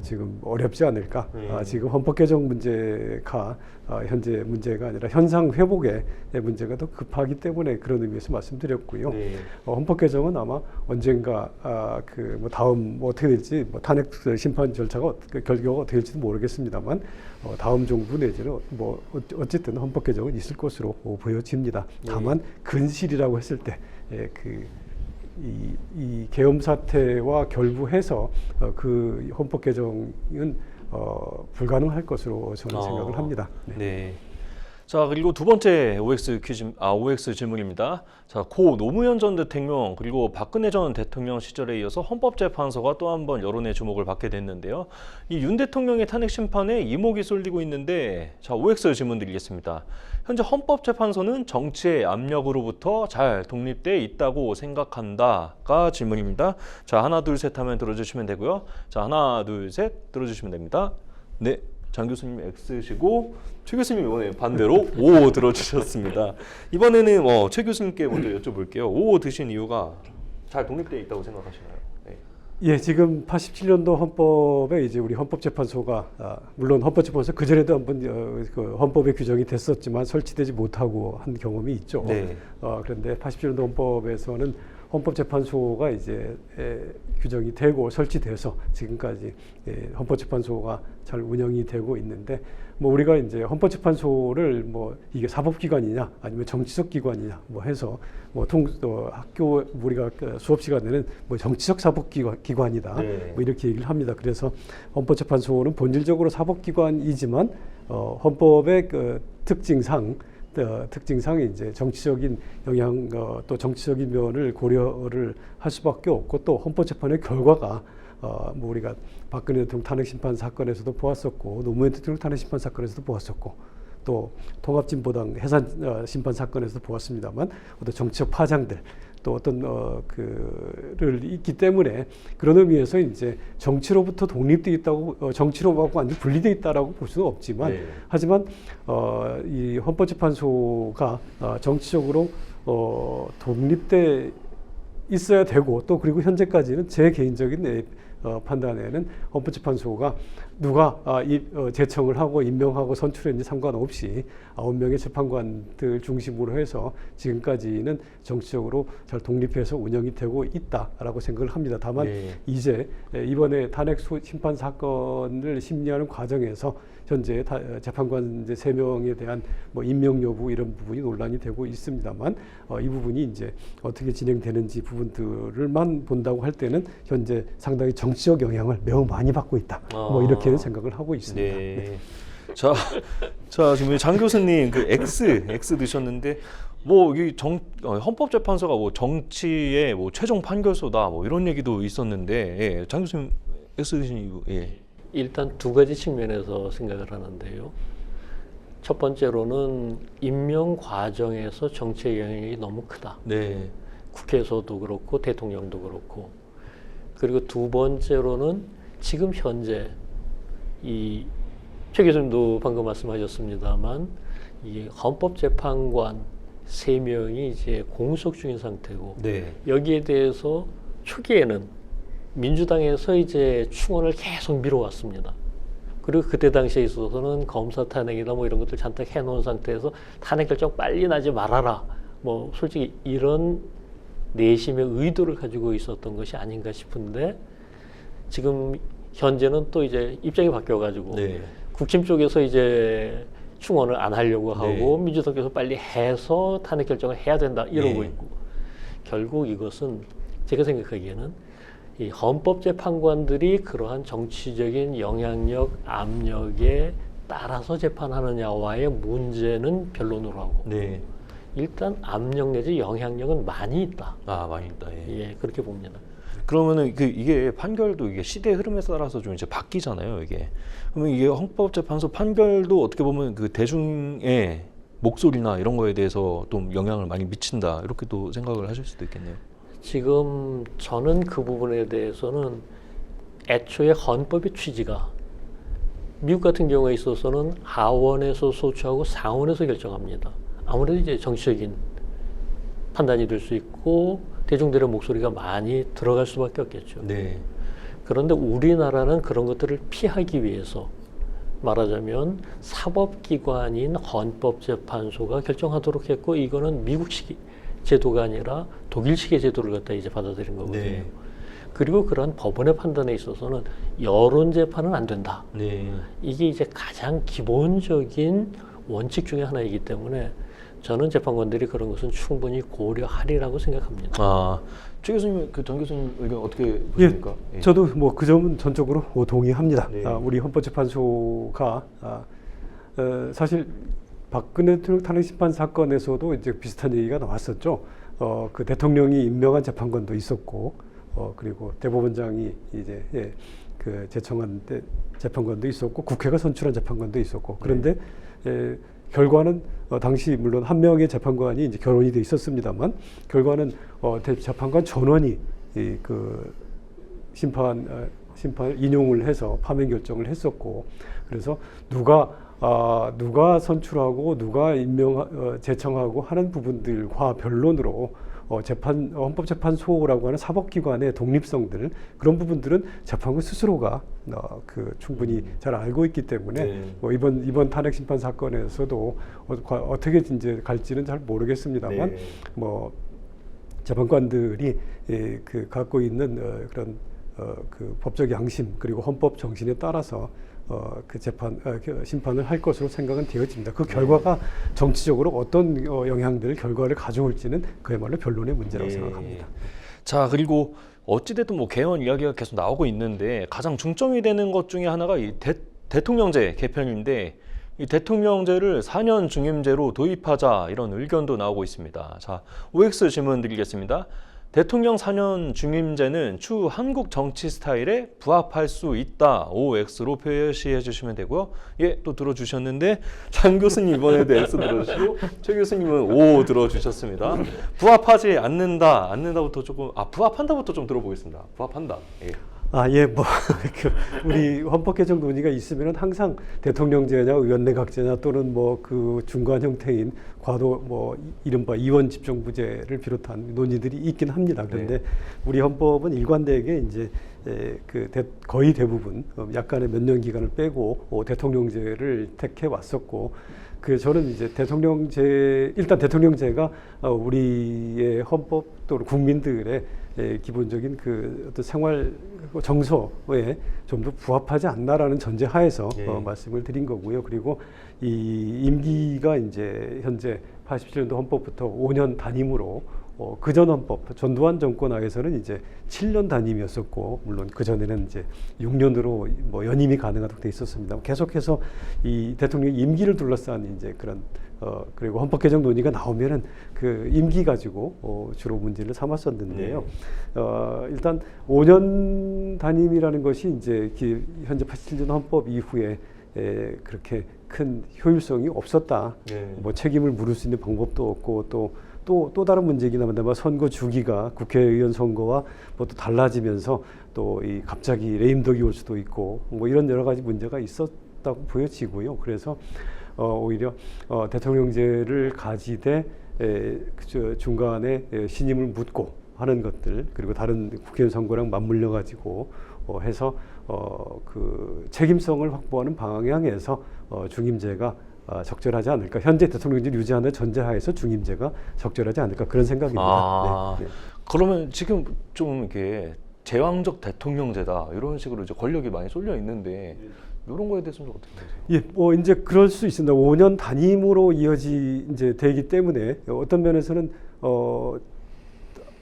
지금 어렵지 않을까. 지금 헌법 개정 문제가 현재 문제가 아니라 현상 회복의 문제가 더 급하기 때문에 그런 의미에서 말씀드렸고요. 네. 헌법 개정은 아마 언젠가 뭐 다음 뭐 어떻게 될지 뭐 탄핵 심판 절차가 결과가 어떻게 될지도 모르겠습니다만 다음 정부 내지는 뭐 어쨌든 헌법 개정은 있을 것으로 보여집니다. 다만 근시일이라고 했을 때 이 계엄 사태와 결부해서 그 헌법 개정은 불가능할 것으로 저는 생각을 합니다. 네. 네. 자, 그리고 두 번째 OX 질문입니다. 자, 고 노무현 전 대통령 그리고 박근혜 전 대통령 시절에 이어서 헌법재판소가 또 한 번 여론의 주목을 받게 됐는데요. 이 윤 대통령의 탄핵 심판에 이목이 쏠리고 있는데, 자, OX 질문 드리겠습니다. 현재 헌법재판소는 정치의 압력으로부터 잘 독립돼 있다고 생각한다가 질문입니다. 자, 하나 둘 셋 하면 들어주시면 되고요. 자, 하나 둘 셋 들어주시면 됩니다. 네. 장 교수님 X시고 최 교수님 이번에 반대로 O 들어주셨습니다. 이번에는 최 교수님께 먼저 여쭤볼게요. O 드신 이유가 잘 독립되어 있다고 생각하시나요? 네. 예, 지금 87년도 헌법에 이제 우리 헌법재판소가 물론 헌법재판소 그 전에도 한번 그 헌법에 규정이 됐었지만 설치되지 못하고 한 경험이 있죠. 네. 그런데 87년도 헌법에서는 헌법재판소가 이제 규정이 되고 설치돼서 지금까지 헌법재판소가 잘 운영이 되고 있는데 뭐 우리가 이제 헌법재판소를 뭐 이게 사법기관이냐 아니면 정치적 기관이냐 뭐 해서 뭐 학교 우리가 수업 시간에는 뭐 정치적 사법기관이다 네. 뭐 이렇게 얘기를 합니다. 그래서 헌법재판소는 본질적으로 사법기관이지만 헌법의 그 특징상 이제 정치적인 영향 또 정치적인 면을 고려를 할 수밖에 없고 또 헌법재판의 결과가 뭐 우리가 박근혜 대통령 탄핵 심판 사건에서도 보았었고 노무현 대통령 탄핵 심판 사건에서도 보았었고 또 통합진보당 해산 심판 사건에서도 보았습니다만 어떤 정치적 파장들 또 어떤 그를 있기 때문에 그런 의미에서 이제 정치로부터 독립돼 있다고 정치로하고 완전 분리돼 있다라고 볼 수는 없지만 네. 하지만 이 헌법재판소가 정치적으로 독립돼 있어야 되고 또 그리고 현재까지는 제 개인적인 판단에는 헌법재판소가 누가 제청을 하고 임명하고 선출했는지 상관없이 9명의 재판관들 중심으로 해서 지금까지는 정치적으로 잘 독립해서 운영이 되고 있다라고 생각을 합니다. 다만 네. 이제 이번에 탄핵 심판 사건을 심리하는 과정에서 현재 재판관 이제 3명에 대한 뭐 임명 여부 이런 부분이 논란이 되고 있습니다만 이 부분이 이제 어떻게 진행되는지 부분들을만 본다고 할 때는 현재 상당히 정치적 영향을 매우 많이 받고 있다. 뭐 이렇게는 생각을 하고 있습니다. 네. 자, 지금 장 교수님 그 X 드셨는데 뭐 이 헌법재판소가 뭐 정치의 뭐 최종 판결소다 뭐 이런 얘기도 있었는데 예, 장 교수님 X 드신 이유 예. 일단 두 가지 측면에서 생각을 하는데요. 첫 번째로는 임명 과정에서 정치의 영향이 너무 크다. 네. 국회에서도 그렇고 대통령도 그렇고. 그리고 두 번째로는 지금 현재 이 최 교수님도 방금 말씀하셨습니다만 이 헌법재판관 3명이 이제 공석 중인 상태고 네. 여기에 대해서 초기에는 민주당에서 이제 충원을 계속 미뤄왔습니다. 그리고 그때 당시에 있어서는 검사 탄핵이나 뭐 이런 것들 잔뜩 해놓은 상태에서 탄핵 결정 빨리 나지 말아라. 뭐 솔직히 이런 내심의 의도를 가지고 있었던 것이 아닌가 싶은데 지금 현재는 또 이제 입장이 바뀌어가지고 네. 국힘 쪽에서 이제 충원을 안 하려고 하고 네. 민주당께서 빨리 해서 탄핵 결정을 해야 된다 이러고 네. 있고 결국 이것은 제가 생각하기에는 이 헌법재판관들이 그러한 정치적인 영향력, 압력에 따라서 재판하느냐와의 문제는 변론으로 하고 네. 일단 압력 내지 영향력은 많이 있다. 아, 많이 있다. 예. 예, 그렇게 봅니다. 그러면은 이게 판결도 이게 시대 흐름에 따라서 좀 이제 바뀌잖아요, 이게. 그러면 이게 헌법재판소 판결도 어떻게 보면 그 대중의 목소리나 이런 거에 대해서 좀 영향을 많이 미친다 이렇게도 생각을 하실 수도 있겠네요. 지금 저는 그 부분에 대해서는 애초에 헌법의 취지가 미국 같은 경우에 있어서는 하원에서 소추하고 상원에서 결정합니다. 아무래도 이제 정치적인 판단이 될 수 있고 대중들의 목소리가 많이 들어갈 수밖에 없겠죠. 네. 그런데 우리나라는 그런 것들을 피하기 위해서 말하자면 사법기관인 헌법재판소가 결정하도록 했고 이거는 미국식 제도가 아니라 독일식의 제도를 갖다 이제 받아들인 거거든요. 네. 그리고 그런 법원의 판단에 있어서는 여론 재판은 안 된다. 네. 이게 이제 가장 기본적인 원칙 중에 하나이기 때문에 저는 재판관들이 그런 것은 충분히 고려하리라고 생각합니다. 아, 최 교수님, 그 전 교수님 의견 어떻게 보십니까? 예, 저도 뭐 그 점은 전적으로 동의합니다. 네. 우리 헌법재판소가 사실 박근혜 대통령 탄핵 심판 사건에서도 이제 비슷한 얘기가 나왔었죠. 그 대통령이 임명한 재판관도 있었고, 그리고 대법원장이 이제 그 제청한 재판관도 있었고, 국회가 선출한 재판관도 있었고, 그런데 결과는 당시 물론 한 명의 재판관이 이제 결혼이 돼 있었습니다만 결과는 재판관 전원이 그 심판을 인용을 해서 파면 결정을 했었고 그래서 누가 선출하고 누가 제청하고 하는 부분들과 변론으로 헌법재판소라고 하는 사법기관의 독립성들 그런 부분들은 재판관 스스로가 충분히 잘 알고 있기 때문에 네. 뭐 이번 탄핵 심판 사건에서도 어떻게 이제 갈지는 잘 모르겠습니다만 네. 뭐 재판관들이 그 갖고 있는 그런 그 법적 양심 그리고 헌법 정신에 따라서 그 심판을 할 것으로 생각은 되어집니다. 그 결과가 정치적으로 어떤 결과를 가져올지는 그야말로 변론의 문제라고 네. 생각합니다. 자, 그리고 어찌됐든 뭐 개헌 이야기가 계속 나오고 있는데 가장 중점이 되는 것 중에 하나가 이 대통령제 개편인데 이 대통령제를 4년 중임제로 도입하자 이런 의견도 나오고 있습니다. 자, OX 질문 드리겠습니다. 대통령 4년 중임제는 추후 한국 정치 스타일에 부합할 수 있다. OX로 표시해 주시면 되고요. 예, 또 들어주셨는데 장 교수님 이번에도 X 들어주시고 최 교수님은 O 들어주셨습니다. 부합하지 않는다부터 조금 부합한다부터 좀 들어보겠습니다. 부합한다. 예. 예, 뭐, 우리 헌법 개정 논의가 있으면은 항상 대통령제냐, 의원내각제냐 또는 뭐 그 중간 형태인 과도 뭐 이른바 이원 집정부제를 비롯한 논의들이 있긴 합니다. 그런데 네. 우리 헌법은 일관되게 이제 거의 대부분 약간의 몇 년 기간을 빼고 대통령제를 택해 왔었고, 저는 이제 일단 대통령제가 우리의 헌법 또는 국민들의 기본적인 그 어떤 생활 정서에 좀 더 부합하지 않나라는 전제 하에서 말씀을 드린 거고요. 그리고 이 임기가 이제 현재 87년도 헌법부터 5년 단임으로 그전 헌법 전두환 정권 하에서는 이제 7년 단임이었었고, 물론 그 전에는 이제 6년으로 뭐 연임이 가능하도록 돼 있었습니다. 계속해서 이 대통령 임기를 둘러싼 이제 그런 그리고 헌법 개정 논의가 나오면은 그 임기 가지고 주로 문제를 삼았었는데요. 일단 5년 단임이라는 것이 이제 현재 87년 헌법 이후에 그렇게 큰 효율성이 없었다. 뭐 책임을 물을 수 있는 방법도 없고 또 다른 문제이긴 합니다만 선거 주기가 국회의원 선거와 뭐 또 달라지면서 또 이 갑자기 레임덕이 올 수도 있고 뭐 이런 여러 가지 문제가 있었다고 보여지고요. 그래서 오히려 대통령제를 가지되 중간에 신임을 묻고 하는 것들, 그리고 다른 국회의원 선거랑 맞물려 가지고 해서 그 책임성을 확보하는 방향에서 중임제가 적절하지 않을까. 현재 대통령제를 유지하는 전제하에서 중임제가 적절하지 않을까, 그런 생각입니다. 네. 그러면 지금 좀 이렇게 제왕적 대통령제다 이런 식으로 이제 권력이 많이 쏠려 있는데 이런 거에 대해서는 좀 어떻게 보세요? 예, 뭐 이제 그럴 수 있습니다. 5년 단임으로 이제 되기 때문에 어떤 면에서는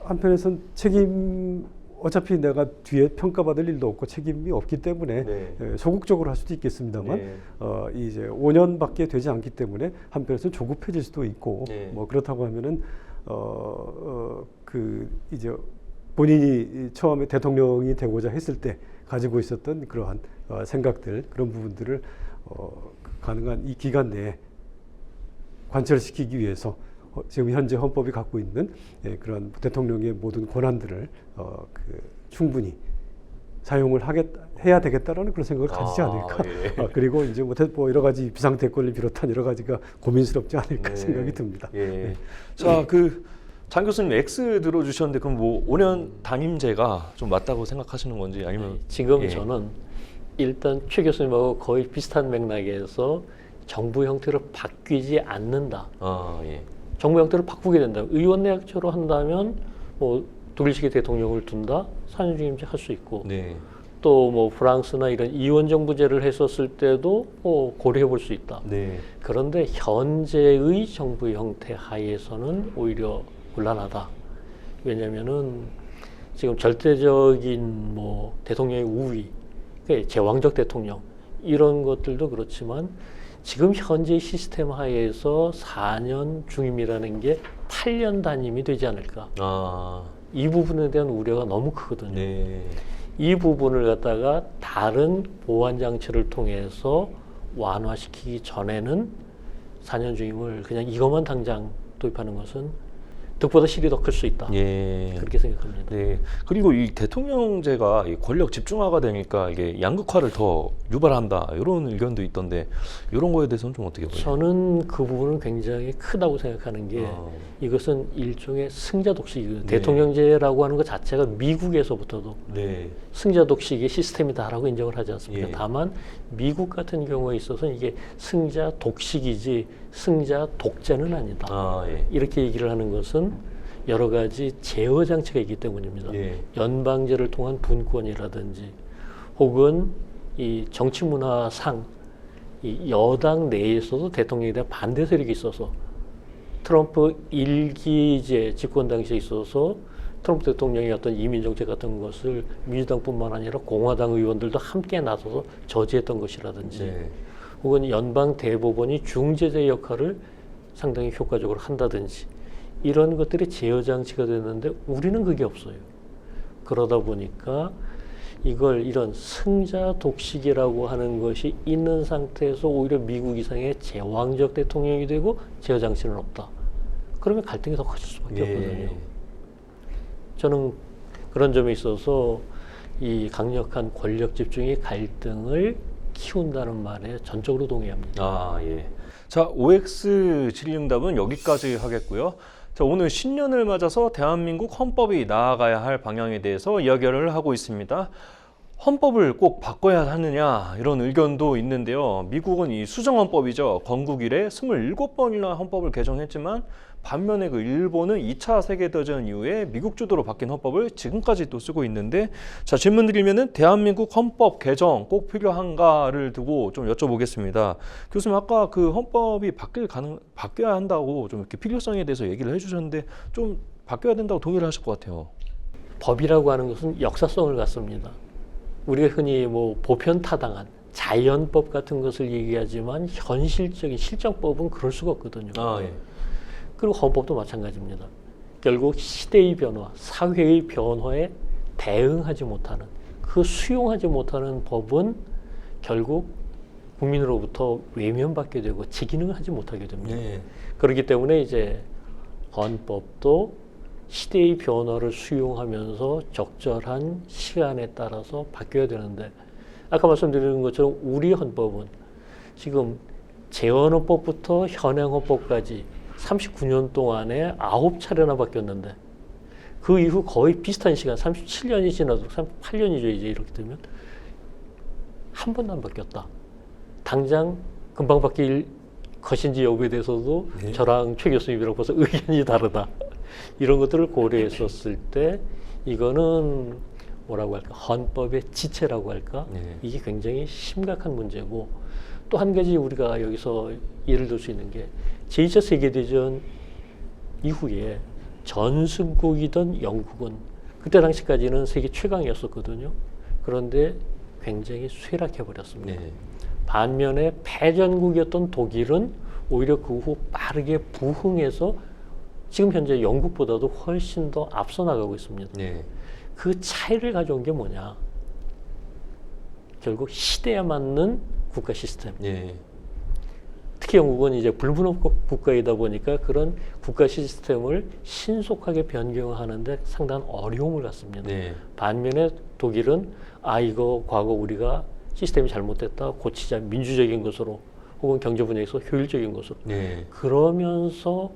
한편에서는 어차피 내가 뒤에 평가받을 일도 없고 책임이 없기 때문에 소극적으로 할 수도 있겠습니다만 이제 5년밖에 되지 않기 때문에 한편에서는 조급해질 수도 있고 뭐 그렇다고 하면은 이제 본인이 처음에 대통령이 되고자 했을 때 가지고 있었던 그러한 생각들, 그런 부분들을 가능한 이 기간 내에 관철시키기 위해서 지금 현재 헌법이 갖고 있는 그런 대통령의 모든 권한들을 충분히 사용을 해야 되겠다라는 그런 생각을 가지지 않을까. 그리고 이제 뭐 여러 가지 비상대권을 비롯한 여러 가지가 고민스럽지 않을까 생각이 듭니다. 자, 장 교수님 X 들어주셨는데 그럼 뭐 5년 단임제가 좀 맞다고 생각하시는 건지 아니면 지금 저는 일단 최 교수님하고 거의 비슷한 맥락에서 정부 형태를 바뀌지 않는다. 정부 형태를 바꾸게 된다. 의원내각제로 한다면 뭐 독일식의 대통령을 둔다, 4년 중임제 할 수 있고, 또 뭐 프랑스나 이런 이원정부제를 했었을 때도 고려해 볼 수 있다. 그런데 현재의 정부 형태 하에서는 오히려 곤란하다. 왜냐하면은 지금 절대적인 뭐 대통령의 우위, 제왕적 대통령 이런 것들도 그렇지만 지금 현재 시스템 하에서 4년 중임이라는 게 8년 단임이 되지 않을까. 이 부분에 대한 우려가 너무 크거든요. 이 부분을 갖다가 다른 보완 장치를 통해서 완화시키기 전에는 4년 중임을 그냥 이것만 당장 도입하는 것은 득보다 실이 더 클 수 있다. 그렇게 생각합니다. 그리고 이 대통령제가 권력 집중화가 되니까 이게 양극화를 더 유발한다 이런 의견도 있던데 이런 거에 대해서는 좀 어떻게 보세요? 저는 그 부분은 굉장히 크다고 생각하는 게 이것은 일종의 승자 독식이거든요. 대통령제라고 하는 것 자체가 미국에서부터도 승자 독식의 시스템이다라고 인정을 하지 않습니까? 다만 미국 같은 경우에 있어서는 이게 승자 독식이지 승자 독재는 아니다. 이렇게 얘기를 하는 것은 여러 가지 제어 장치가 있기 때문입니다. 연방제를 통한 분권이라든지 혹은 이 정치 문화상 이 여당 내에서도 대통령에 대한 반대 세력이 있어서 트럼프 1기제 집권 당시에 있어서 트럼프 대통령의 어떤 이민 정책 같은 것을 민주당뿐만 아니라 공화당 의원들도 함께 나서서 저지했던 것이라든지 혹은 연방 대법원이 중재자 역할을 상당히 효과적으로 한다든지 이런 것들이 제어 장치가 됐는데 우리는 그게 없어요. 그러다 보니까 이런 승자 독식이라고 하는 것이 있는 상태에서 오히려 미국 이상의 제왕적 대통령이 되고 제어 장치는 없다. 그러면 갈등이 더 커질 수밖에 없거든요. 저는 그런 점에 있어서 이 강력한 권력 집중의 갈등을 키운다는 말에 전적으로 동의합니다. 아, 예. 자, OX 질의응답은 여기까지 하겠고요. 자, 오늘 신년을 맞아서 대한민국 헌법이 나아가야 할 방향에 대해서 이야기를 하고 있습니다. 헌법을 꼭 바꿔야 하느냐 이런 의견도 있는데요. 미국은 이 수정헌법이죠. 건국 이래 27번이나 헌법을 개정했지만 반면에 그 일본은 2차 세계대전 이후에 미국 주도로 바뀐 헌법을 지금까지 또 쓰고 있는데, 자, 질문 드리면은 대한민국 헌법 개정 꼭 필요한가를 두고 좀 여쭤보겠습니다. 교수님, 아까 그 헌법이 바뀌어야 한다고 좀 이렇게 필요성에 대해서 얘기를 해주셨는데 좀 바뀌어야 된다고 동의를 하실 것 같아요. 법이라고 하는 것은 역사성을 갖습니다. 우리가 흔히 뭐 보편타당한 자연법 같은 것을 얘기하지만 현실적인 실정법은 그럴 수가 없거든요. 아, 예. 그리고 헌법도 마찬가지입니다. 결국 시대의 변화, 사회의 변화에 대응하지 못하는, 그 수용하지 못하는 법은 결국 국민으로부터 외면받게 되고 직인을 하지 못하게 됩니다. 네. 그렇기 때문에 이제 헌법도 시대의 변화를 수용하면서 적절한 시간에 따라서 바뀌어야 되는데, 아까 말씀드린 것처럼 우리 헌법은 지금 재헌헌법부터 현행헌법까지 39년 동안에 9차례나 바뀌었는데, 그 이후 거의 비슷한 시간 37년이 지나도 38년이죠. 이제 이렇게 되면 한 번도 안 바뀌었다. 당장 금방 바뀔 것인지 여부에 대해서도 네. 저랑 최 교수님이랑 벌써 의견이 다르다. 이런 것들을 고려했었을 때 이거는 뭐라고 할까, 헌법의 지체라고 할까, 네. 이게 굉장히 심각한 문제고, 또 한 가지 우리가 여기서 예를 들 수 있는 게 제2차 세계대전 이후에 전승국이던 영국은 그때 당시까지는 세계 최강이었었거든요. 그런데 굉장히 쇠락해 버렸습니다. 네. 반면에 패전국이었던 독일은 오히려 그 후 빠르게 부흥해서 지금 현재 영국보다도 훨씬 더 앞서 나가고 있습니다. 네. 그 차이를 가져온 게 뭐냐? 결국 시대에 맞는 국가 시스템. 네. 특히 영국은 이제 불문법 국가이다 보니까 그런 국가 시스템을 신속하게 변경하는데 상당한 어려움을 갖습니다. 네. 반면에 독일은 이거 과거 우리가 시스템이 잘못됐다, 고치자, 민주적인 것으로 혹은 경제 분야에서 효율적인 것으로. 네. 그러면서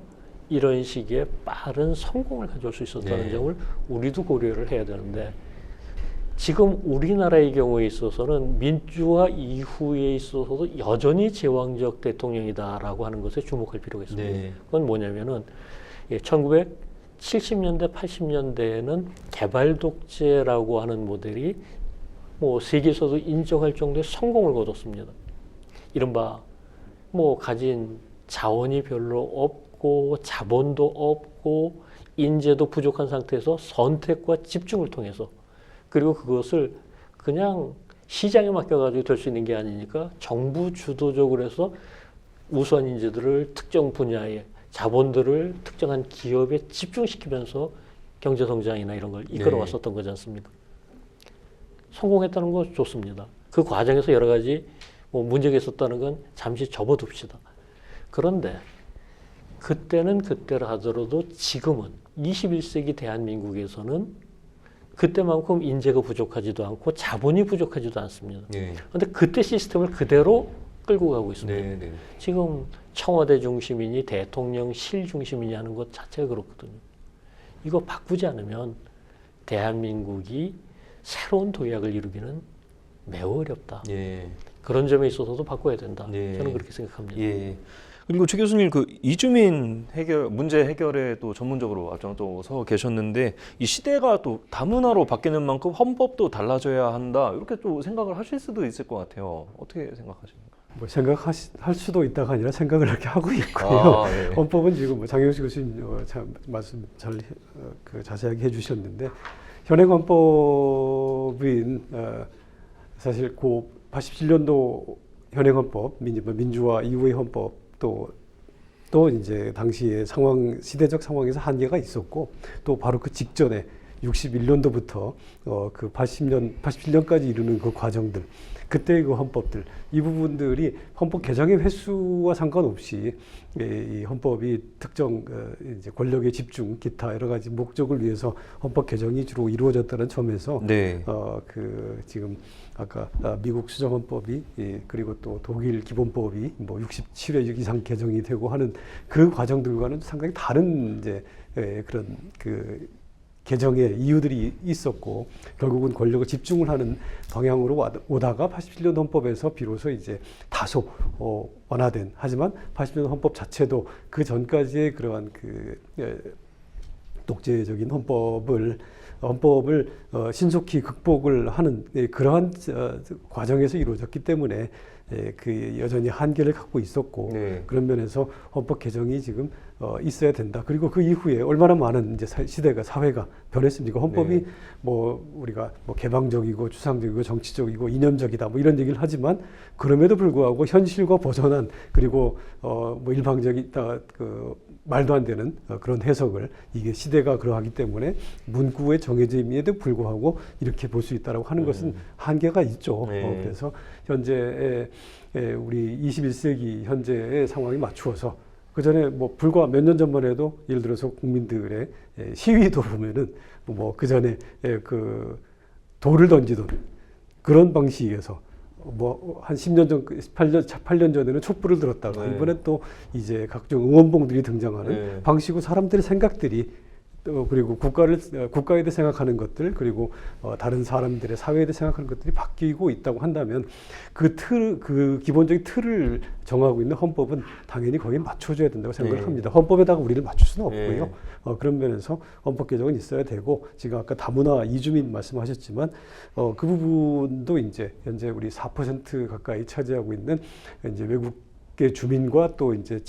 이런 식의 빠른 성공을 가져올 수 있었다는 네. 점을 우리도 고려를 해야 되는데, 지금 우리나라의 경우에 있어서는 민주화 이후에 있어서도 여전히 제왕적 대통령이다라고 하는 것에 주목할 필요가 있습니다. 네. 그건 뭐냐면은 1970년대, 80년대에는 개발 독재라고 하는 모델이 뭐 세계에서도 인정할 정도의 성공을 거뒀습니다. 이른바 뭐 가진 자원이 별로 없고 자본도 없고 인재도 부족한 상태에서 선택과 집중을 통해서, 그리고 그것을 그냥 시장에 맡겨가지고 될 수 있는 게 아니니까 정부 주도적으로 해서 우수한 인재들을 특정 분야에, 자본들을 특정한 기업에 집중시키면서 경제 성장이나 이런 걸 이끌어 왔었던 거지 않습니까? 성공했다는 건 좋습니다. 그 과정에서 여러 가지 뭐 문제가 있었다는 건 잠시 접어둡시다. 그런데 그때는 그때라 하더라도 지금은 21세기 대한민국에서는 그때만큼 인재가 부족하지도 않고 자본이 부족하지도 않습니다. 네. 그런데 그때 시스템을 그대로 끌고 가고 있습니다. 네. 네. 지금 청와대 중심이니 대통령실 중심이니 하는 것 자체가 그렇거든요. 이거 바꾸지 않으면 대한민국이 새로운 도약을 이루기는 매우 어렵다. 예. 그런 점에 있어서도 바꿔야 된다. 예. 저는 그렇게 생각합니다. 예. 그리고 최 교수님 그 이주민 문제 해결에 또 전문적으로 앞장서서 계셨는데, 이 시대가 또 다문화로 바뀌는 만큼 헌법도 달라져야 한다, 이렇게 또 생각을 하실 수도 있을 것 같아요. 어떻게 생각하십니까? 뭐 생각할 수도 있다가 아니라 생각을 이렇게 하고 있고요. 예. 헌법은 지금 뭐 장영식 교수님 참 말씀 잘 자세하게 해주셨는데, 현행 헌법인 사실 그 87년도 현행 헌법, 민주화 이후의 헌법 또 이제 당시의 상황, 시대적 상황에서 한계가 있었고, 또 바로 그 직전에 61년도부터 그 87년까지 이르는 그 과정들, 그때의 그 헌법들, 이 부분들이 헌법 개정의 횟수와 상관없이 이 헌법이 특정 이제 권력의 집중, 기타 여러 가지 목적을 위해서 헌법 개정이 주로 이루어졌다는 점에서 네. 그 지금 아까 미국 수정헌법이 그리고 또 독일 기본법이 뭐 67회 이상 개정이 되고 하는 그 과정들과는 상당히 다른 이제 그런 그 개정의 이유들이 있었고 결국은 권력을 집중을 하는 방향으로 오다가 87년 헌법에서 비로소 이제 다소 완화된, 하지만 87년 헌법 자체도 그 전까지의 그러한 그 독재적인 헌법을 신속히 극복을 하는 그러한 과정에서 이루어졌기 때문에 그 여전히 한계를 갖고 있었고 네. 그런 면에서 헌법 개정이 지금 있어야 된다. 그리고 그 이후에 얼마나 많은 이제 시대가 사회가 변했습니까? 헌법이 네. 뭐 우리가 뭐 개방적이고 추상적이고 정치적이고 이념적이다 뭐 이런 얘기를 하지만 그럼에도 불구하고 현실과 벗어난 그리고 뭐 일방적인 그 말도 안 되는 그런 해석을 이게 시대가 그러하기 때문에 문구에 정해져 있음에도 불구하고 이렇게 볼 수 있다라고 하는 것은 한계가 있죠. 네. 그래서 현재 우리 21세기 현재의 상황에 맞추어서 그 전에 뭐 불과 몇 년 전만 해도 예를 들어서 국민들의 시위도 보면은 뭐 그 전에 그 돌을 던지던 그런 방식에서 뭐 한 10년 전, 8년 전에는 촛불을 들었다가 네. 이번에 또 이제 각종 응원봉들이 등장하는 네. 방식으로 사람들의 생각들이 또 그리고 국가에 대해 생각하는 것들 그리고 다른 사람들의 사회에 대해 생각하는 것들이 바뀌고 있다고 한다면 그 기본적인 틀을 정하고 있는 헌법은 당연히 거기에 맞춰줘야 된다고 생각을 네. 합니다. 헌법에다가 우리를 맞출 수는 네. 없고요. 그런 면에서 헌법 개정은 있어야 되고 지금 아까 다문화 이주민 말씀하셨지만 그 부분도 이제 현재 우리 4% 가까이 차지하고 있는 이제 외국계 주민과 또 이제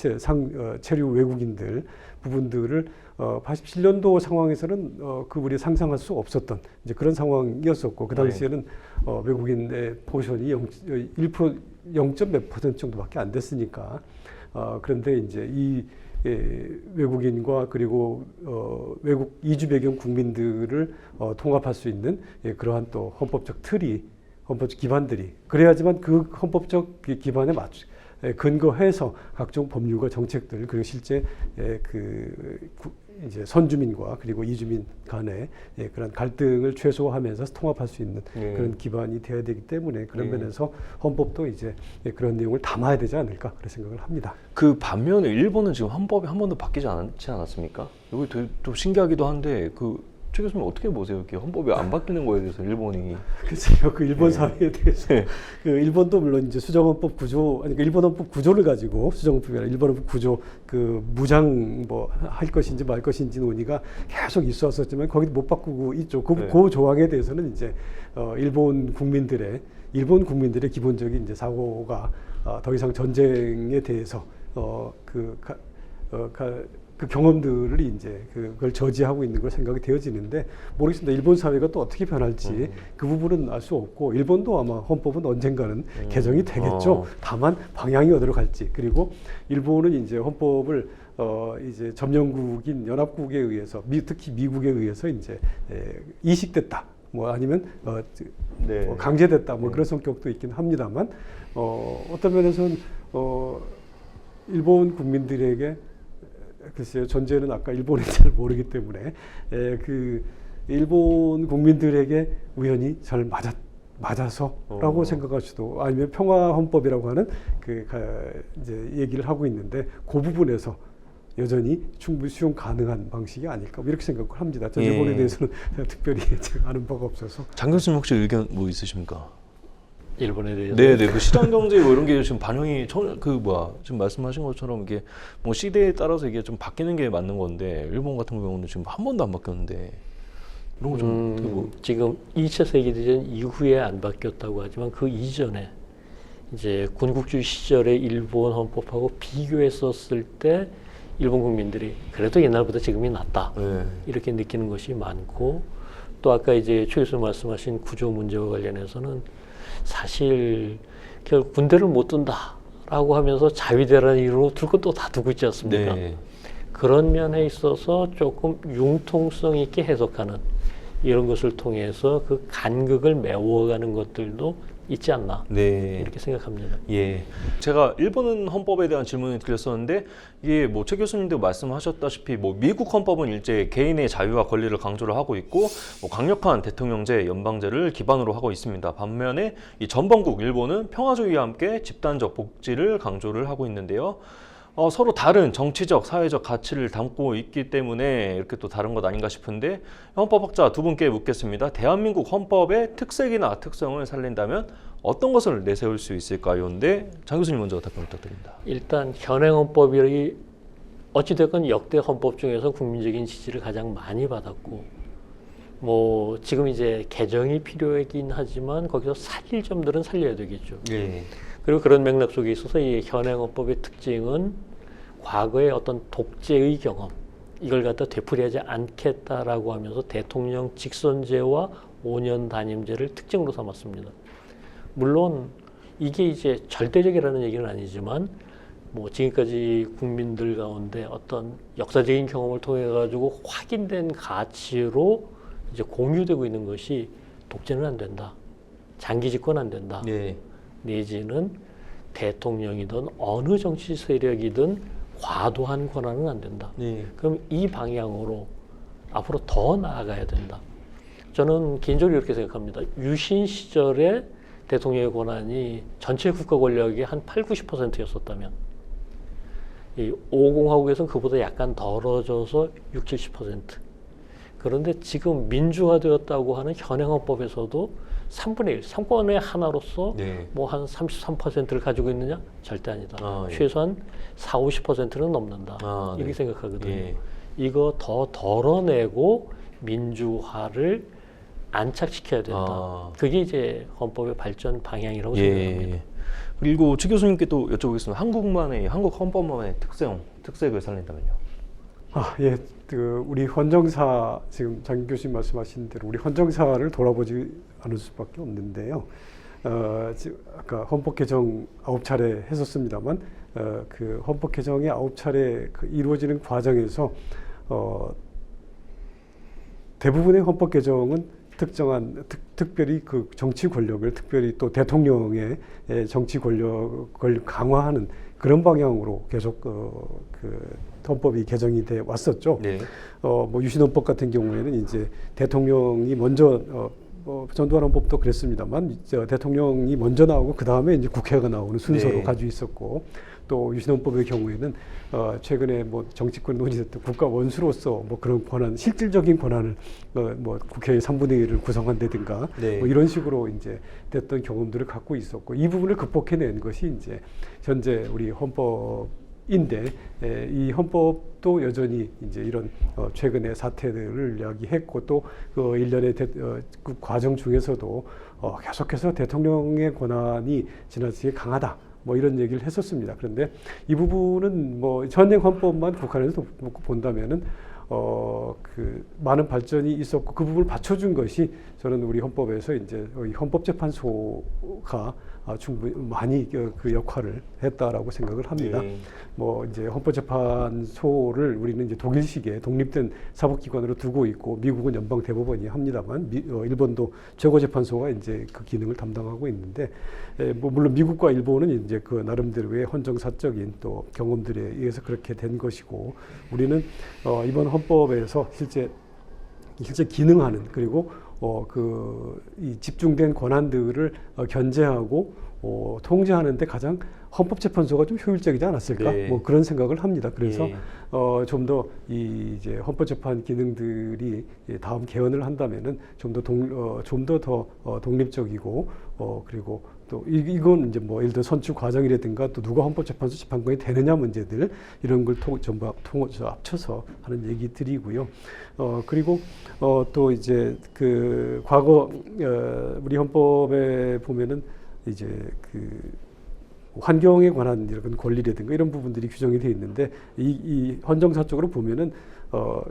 체류 외국인들 부분들을 87년도 상황에서는 그 우리 상상할 수 없었던 이제 그런 상황이었었고 그 당시에는 외국인의 포션이 0.몇 % 정도밖에 안 됐으니까 그런데 이제 이 외국인과 그리고 외국 이주 배경 국민들을 통합할 수 있는 그러한 또 헌법적 기반들이 그래야지만 그 헌법적 기반에 근거해서 각종 법률과 정책들 그리고 실제 이제 선주민과 그리고 이주민 간의 그런 갈등을 최소화하면서 통합할 수 있는 그런 기반이 되어야 되기 때문에 그런 면에서 헌법도 이제 그런 내용을 담아야 되지 않을까 그런 생각을 합니다. 그 반면에 일본은 지금 헌법이 한 번도 바뀌지 않지 않았습니까? 이거 좀 신기하기도 한데 최 교수님 어떻게 보세요? 이렇게 헌법이 안 바뀌는 거에 대해서 일본이. 글쎄요, 그 일본 사회에 대해서 그 일본도 물론 이제 수정헌법 구조 아니 그 일본 헌법 구조를 가지고 수정헌법이 아니라 일본 헌법 구조 그 무장 뭐 할 것인지 말 것인지 논의가 계속 있었지만 거기도 못 바꾸고 있죠. 그 조항에 대해서는 이제 일본 국민들의 기본적인 이제 사고가 더 이상 전쟁에 대해서 그 경험들을 이제 그걸 저지하고 있는 걸 생각이 되어지는데 모르겠습니다. 일본 사회가 또 어떻게 변할지 그 부분은 알 수 없고 일본도 아마 헌법은 언젠가는 개정이 되겠죠. 다만 방향이 어디로 갈지 그리고 일본은 이제 헌법을 이제 점령국인 연합국에 의해서 특히 미국에 의해서 이제 이식됐다. 뭐 아니면 강제됐다. 뭐 그런 성격도 있긴 합니다만 어떤 면에서는 일본 국민들에게 글쎄요, 전제는 아까 일본인 잘 모르기 때문에 그 일본 국민들에게 우연히 잘 맞아서라고 생각할 수도 아니면 평화 헌법이라고 하는 이제 얘기를 하고 있는데 그 부분에서 여전히 충분히 수용 가능한 방식이 아닐까 뭐 이렇게 생각을 합니다. 저 일본에 대해서는 특별히 제가 아는 바가 없어서. 장 교수님 혹시 의견 뭐 있으십니까? 일본에 대해서. 네네. 그 시장 경제 뭐 이런 게 지금 반영이 지금 말씀하신 것처럼 이게 뭐 시대에 따라서 이게 좀 바뀌는 게 맞는 건데 일본 같은 경우는 지금 한 번도 안 바뀌었는데 이런 거 좀 지금 2차 세계대전 이후에 안 바뀌었다고 하지만 그 이전에 이제 군국주의 시절의 일본 헌법하고 비교했었을 때 일본 국민들이 그래도 옛날보다 지금이 낫다 이렇게 느끼는 것이 많고 또 아까 이제 최 교수님 말씀하신 구조 문제와 관련해서는 사실 결국 군대를 못 둔다라고 하면서 자위대라는 이름으로 둘 건 또 다 두고 있지 않습니까? 네. 그런 면에 있어서 조금 융통성 있게 해석하는 이런 것을 통해서 그 간극을 메워가는 것들도 있지 않나 네. 이렇게 생각합니다. 예. 제가 일본 헌법에 대한 질문을 드렸었는데 이게 뭐 최 교수님도 말씀하셨다시피 뭐 미국 헌법은 일제 개인의 자유와 권리를 강조를 하고 있고 뭐 강력한 대통령제, 연방제를 기반으로 하고 있습니다. 반면에 이 전범국 일본은 평화주의와 함께 집단적 복지를 강조를 하고 있는데요. 서로 다른 정치적, 사회적 가치를 담고 있기 때문에 이렇게 또 다른 것 아닌가 싶은데 헌법학자 두 분께 묻겠습니다. 대한민국 헌법의 특색이나 특성을 살린다면 어떤 것을 내세울 수 있을까요? 근데 장 교수님 먼저 답변 부탁드립니다. 일단 현행 헌법이 어찌됐건 역대 헌법 중에서 국민적인 지지를 가장 많이 받았고 뭐 지금 이제 개정이 필요하긴 하지만 거기서 살릴 점들은 살려야 되겠죠. 예. 그리고 그런 맥락 속에 있어서 이 현행 헌법의 특징은 과거의 어떤 독재의 경험 이걸 갖다 되풀이하지 않겠다라고 하면서 대통령 직선제와 5년 단임제를 특징으로 삼았습니다. 물론 이게 이제 절대적이라는 얘기는 아니지만 뭐 지금까지 국민들 가운데 어떤 역사적인 경험을 통해 가지고 확인된 가치로 이제 공유되고 있는 것이 독재는 안 된다. 장기 집권 안 된다. 예. 내지는 대통령이든 어느 정치 세력이든 과도한 권한은 안 된다. 예. 그럼 이 방향으로 앞으로 더 나아가야 된다. 저는 개인적으로 이렇게 생각합니다. 유신 시절에 대통령의 권한이 전체 국가 권력의 한 8, 90%였었다면 이 5공화국에서는 그보다 약간 덜어져서 6, 70%. 그런데 지금 민주화되었다고 하는 현행헌법에서도 3분의 1, 3권의 하나로서 네. 뭐 한 33%를 가지고 있느냐? 절대 아니다. 예. 최소한 4, 50%는 넘는다. 이렇게 네. 생각하거든요. 예. 이거 더 덜어내고 민주화를 안착시켜야 된다. 그게 이제 헌법의 발전 방향이라고 생각합니다. 그리고 최 교수님께 또 여쭤보겠습니다. 한국 헌법만의 특색을 살린다면요? 예, 우리 헌정사 지금 장 교수님 말씀하신 대로 우리 헌정사를 돌아보지 않을 수밖에 없는데요. 아까 헌법 개정 9차례 했었습니다만 그 헌법 개정이 9차례 이루어지는 과정에서 대부분의 헌법 개정은 특정한 특별히 그 정치 권력을 특별히 또 대통령의 정치 권력을 강화하는 그런 방향으로 계속 그 헌법이 개정이 돼 왔었죠. 네. 뭐 유신헌법 같은 경우에는 이제 대통령이 먼저 전두환 헌법도 그랬습니다만 대통령이 먼저 나오고 그 다음에 이제 국회가 나오는 순서로 네. 가지고 있었고 또 유신헌법의 경우에는 최근에 뭐 정치권 논의됐던 국가 원수로서 뭐 그런 권한 실질적인 권한을 뭐 국회의 3분의 1을 구성한다든가 네. 뭐 이런 식으로 이제 됐던 경험들을 갖고 있었고 이 부분을 극복해낸 것이 이제 현재 우리 헌법인데 이 헌법도 여전히 이제 이런 최근의 사태들을 이야기했고 또 그 일련의 그 과정 중에서도 계속해서 대통령의 권한이 지나치게 강하다. 뭐 이런 얘기를 했었습니다. 그런데 이 부분은 뭐 현행 헌법만 국한해서 본다면은 그 많은 발전이 있었고 그 부분을 받쳐준 것이 저는 우리 헌법에서 이제 헌법재판소가 충분히 많이 그 역할을 했다라고 생각을 합니다. 뭐 이제 헌법재판소를 우리는 이제 독일식의 독립된 사법기관으로 두고 있고 미국은 연방대법원이 합니다만 일본도 최고재판소가 이제 그 기능을 담당하고 있는데 뭐 물론 미국과 일본은 이제 그 나름대로의 헌정사적인 또 경험들에 의해서 그렇게 된 것이고 우리는 이번 헌법에서 실제 기능하는 그리고 이 집중된 권한들을 견제하고 통제하는 데 가장 헌법재판소가 좀 효율적이지 않았을까? 네. 뭐 그런 생각을 합니다. 그래서 예. 좀 더 이제 헌법재판 기능들이 다음 개헌을 한다면은 좀 더 독립적이고 그리고 또 이건 이제 뭐 예를 들어 선출 과정이라든가 또 누가 헌법재판소 재판관이 되느냐 문제들 이런 걸 전부 합쳐서 하는 얘기들이고요. 그리고 또 이제 그 과거 우리 헌법에 보면은 이제 그 환경에 관한 이런 권리라든가 이런 부분들이 규정이 되어 있는데 이 헌정사 쪽으로 보면은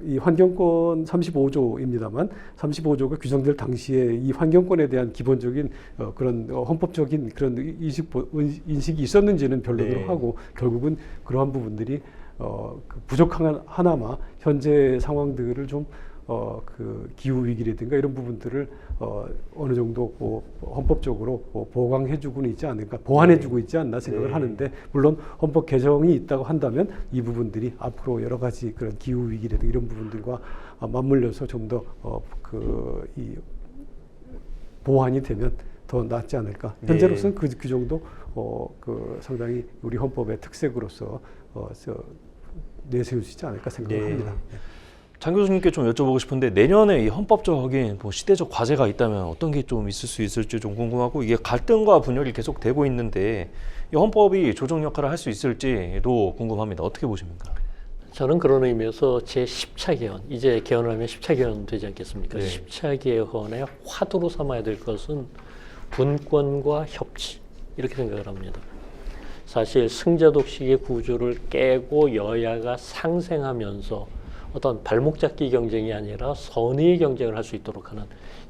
이 환경권 35조입니다만 35조가 규정될 당시에 이 환경권에 대한 기본적인 그런 헌법적인 그런 인식이 있었는지는 변론으로 네. 하고 결국은 그러한 부분들이 부족한 하나마 현재 상황들을 좀 그 기후 위기라든가 이런 부분들을 어느 정도 헌법적으로 보강해주고는 있지 않을까, 보완해주고 있지 않나 생각을 네. 하는데, 물론 헌법 개정이 있다고 한다면 이 부분들이 앞으로 여러 가지 그런 기후 위기라든가 이런 부분들과 맞물려서 좀 더 이 보완이 되면 더 낫지 않을까. 현재로서는 그 정도 그 상당히 우리 헌법의 특색으로서 내세울 수 있지 않을까 생각을 합니다. 장 교수님께 좀 여쭤보고 싶은데 내년에 이 헌법적인 뭐 시대적 과제가 있다면 어떤 게 좀 있을 수 있을지 좀 궁금하고, 이게 갈등과 분열이 계속 되고 있는데 이 헌법이 조정 역할을 할 수 있을지도 궁금합니다. 어떻게 보십니까? 저는 그런 의미에서 제10차 개헌, 이제 개헌을 하면 10차 개헌 되지 않겠습니까? 네. 10차 개헌의 화두로 삼아야 될 것은 분권과 협치, 이렇게 생각을 합니다. 사실 승자 독식의 구조를 깨고 여야가 상생하면서 어떤 발목 잡기 경쟁이 아니라 선의의 경쟁을 할 수 있도록 하는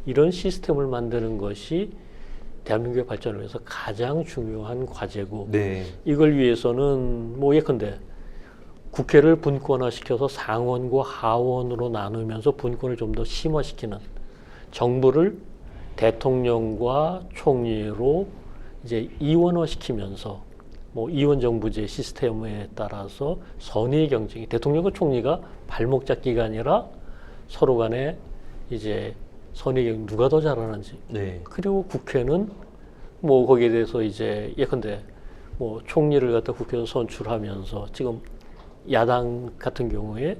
이런 시스템을 만드는 것이 대한민국의 발전을 위해서 가장 중요한 과제고, 네. 이걸 위해서는 뭐 예컨대 국회를 분권화시켜서 상원과 하원으로 나누면서 분권을 좀 더 심화시키는, 정부를 대통령과 총리로 이제 이원화시키면서 뭐 이원정부제 시스템에 따라서 선의의 경쟁이, 대통령과 총리가 발목 잡기가 아니라 서로 간에 이제 선의의 경쟁, 누가 더 잘하는지. 네. 그리고 국회는 뭐 거기에 대해서 이제 예컨대 뭐 총리를 갖다 국회에서 선출하면서, 지금 야당 같은 경우에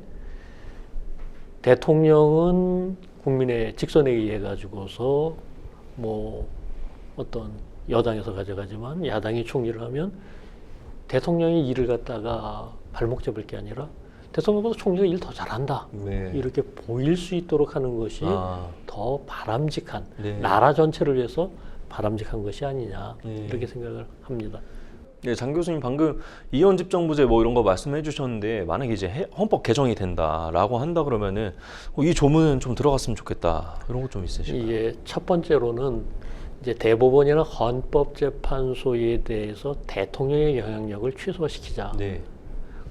대통령은 국민의 직선에 의해 가지고서 뭐 어떤 여당에서 가져가지만, 야당이 총리를 하면 대통령이 일을 갖다가 발목 잡을 게 아니라 대통령보다 총리가 일 더 잘한다. 네. 이렇게 보일 수 있도록 하는 것이 아. 더 바람직한, 네. 나라 전체를 위해서 바람직한 것이 아니냐, 네. 이렇게 생각을 합니다. 네, 장 교수님 방금 이원 집정부제 뭐 이런 거 말씀해 주셨는데, 만약에 이제 헌법 개정이 된다라고 한다 그러면은 이 조문은 좀 들어갔으면 좋겠다, 이런 거 좀 있으실까요? 이게 첫 번째로는 이제 대법원이나 헌법재판소에 대해서 대통령의 영향력을 최소화시키자. 네.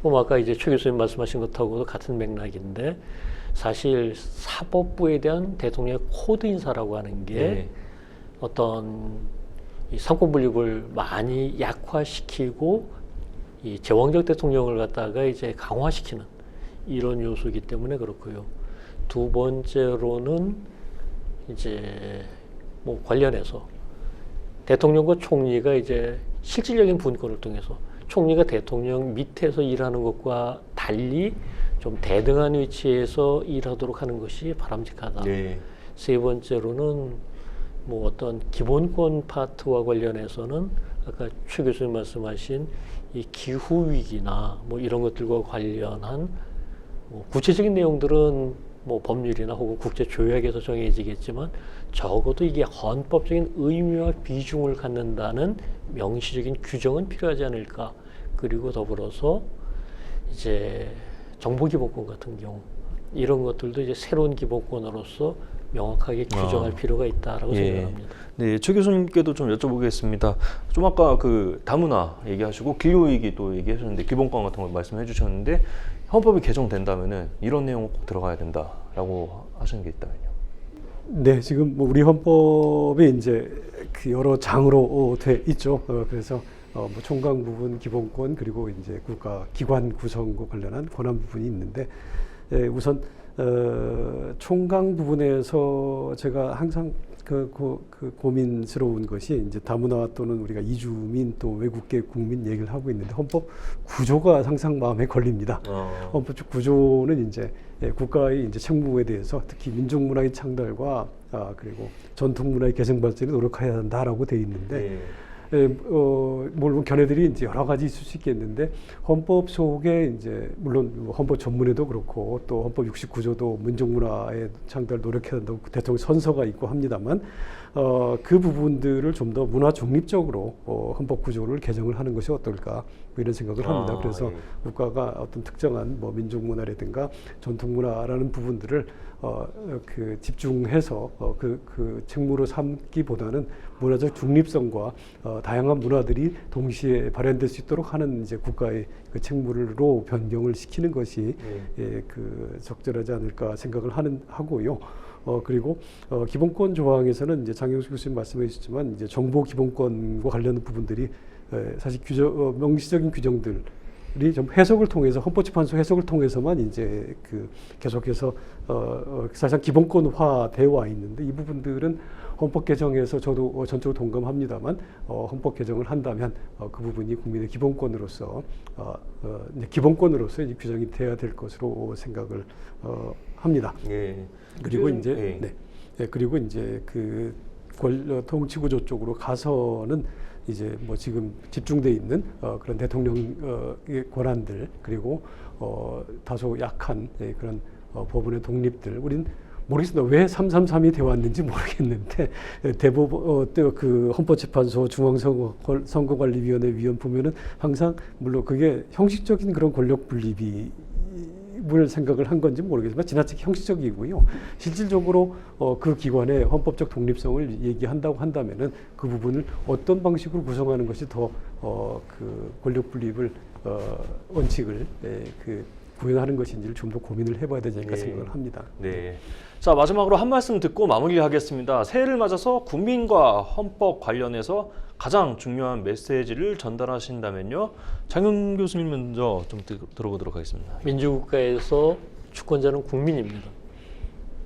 뭐 아까 이제 최 교수님 말씀하신 것하고도 같은 맥락인데, 사실 사법부에 대한 대통령의 코드 인사라고 하는 게 네. 어떤 이 삼권 분립을 많이 약화시키고 이 제왕적 대통령을 갖다가 이제 강화시키는 이런 요소이기 때문에 그렇고요. 두 번째로는 이제 뭐 관련해서 대통령과 총리가 이제 실질적인 분권을 통해서 총리가 대통령 밑에서 일하는 것과 달리 좀 대등한 위치에서 일하도록 하는 것이 바람직하다. 네. 세 번째로는 뭐 어떤 기본권 파트와 관련해서는 아까 최 교수님 말씀하신 이 기후 위기나 뭐 이런 것들과 관련한 뭐 구체적인 내용들은 뭐 법률이나 혹은 국제 조약에서 정해지겠지만, 적어도 이게 헌법적인 의미와 비중을 갖는다는 명시적인 규정은 필요하지 않을까. 그리고 더불어서 이제 정보기본권 같은 경우, 이런 것들도 이제 새로운 기본권으로서 명확하게 규정할 필요가 있다라고 예. 생각합니다. 네, 최 교수님께도 좀 여쭤보겠습니다. 좀 아까 그 다문화 얘기하시고 기후위기 또 얘기하셨는데, 기본권 같은 거 말씀해 주셨는데, 헌법이 개정된다면은 이런 내용 꼭 들어가야 된다라고 하시는 게 있다면요? 네, 지금 뭐 우리 헌법에 이제 그 여러 장으로 돼 있죠. 그래서 뭐 총각 부분, 기본권, 그리고 이제 국가 기관 구성과 관련한 권한 부분이 있는데, 우선 총각 부분에서 제가 항상 그 고민스러운 것이, 이제 다문화 또는 우리가 이주민 또 외국계 국민 얘기를 하고 있는데, 헌법 구조가 항상 마음에 걸립니다. 헌법적 구조는 이제 국가의 이제 책무에 대해서 특히 민족 문화의 창달과 그리고 전통 문화의 개성 발전에 노력해야 한다라고 돼 있는데, 물론 견해들이 이제 여러 가지 있을 수 있겠는데, 헌법 속에 이제 물론 헌법 전문에도 그렇고 또 헌법 69조도 민족 문화의 창달 노력해야 한다고 대통령 선서가 있고 합니다만, 그 부분들을 좀 더 문화 중립적으로 헌법 구조를 개정을 하는 것이 어떨까. 이런 생각을 합니다. 그래서 예. 국가가 어떤 특정한 뭐 민족 문화라든가 전통 문화라는 부분들을 그 집중해서 그 책무로 삼기보다는 문화적 중립성과 다양한 문화들이 동시에 발현될 수 있도록 하는 이제 국가의 그 책무로 변경을 시키는 것이 그 적절하지 않을까 생각을 하고요. 그리고 기본권 조항에서는 이제 장영수 교수님 말씀해 주셨지만 이제 정보 기본권과 관련된 부분들이 사실 명시적인 규정들이 좀 해석을 통해서 헌법재판소 해석을 통해서만 이제 그 계속해서 사실상 기본권화 되어 와 있는데 이 부분들은 헌법 개정에서 저도 전적으로 동감합니다만 헌법 개정을 한다면 그 부분이 국민의 기본권으로서 이제 기본권으로서 이제 규정이 돼야 될 것으로 생각을 합니다. 예. 그리고 예. 이제 그리고 이제 그 통치 구조 쪽으로 가서는 이제 뭐 지금 집중돼 있는 그런 대통령의 권한들 그리고 다소 약한 그런 법원의 독립들 우린 모르겠습니다. 왜 333이 되어 왔는지 모르겠는데 대법원 그 헌법재판소 중앙선거관리위원회 위원 보면은 항상 물론 그게 형식적인 그런 권력 분립이 물 생각을 한 건지 모르겠지만 지나치게 형식적이고요. 실질적으로 그 기관의 헌법적 독립성을 얘기한다고 한다면은 그 부분을 어떤 방식으로 구성하는 것이 더 그 권력 분립을 원칙을 그 구현하는 것인지를 좀 더 고민을 해봐야 되지 않을까 생각을 합니다. 네. 자, 마지막으로 한 말씀 듣고 마무리하겠습니다. 새해를 맞아서 국민과 헌법 관련해서 가장 중요한 메시지를 전달하신다면요. 장영 교수님 먼저 좀 들어보도록 하겠습니다. 민주국가에서 주권자는 국민입니다.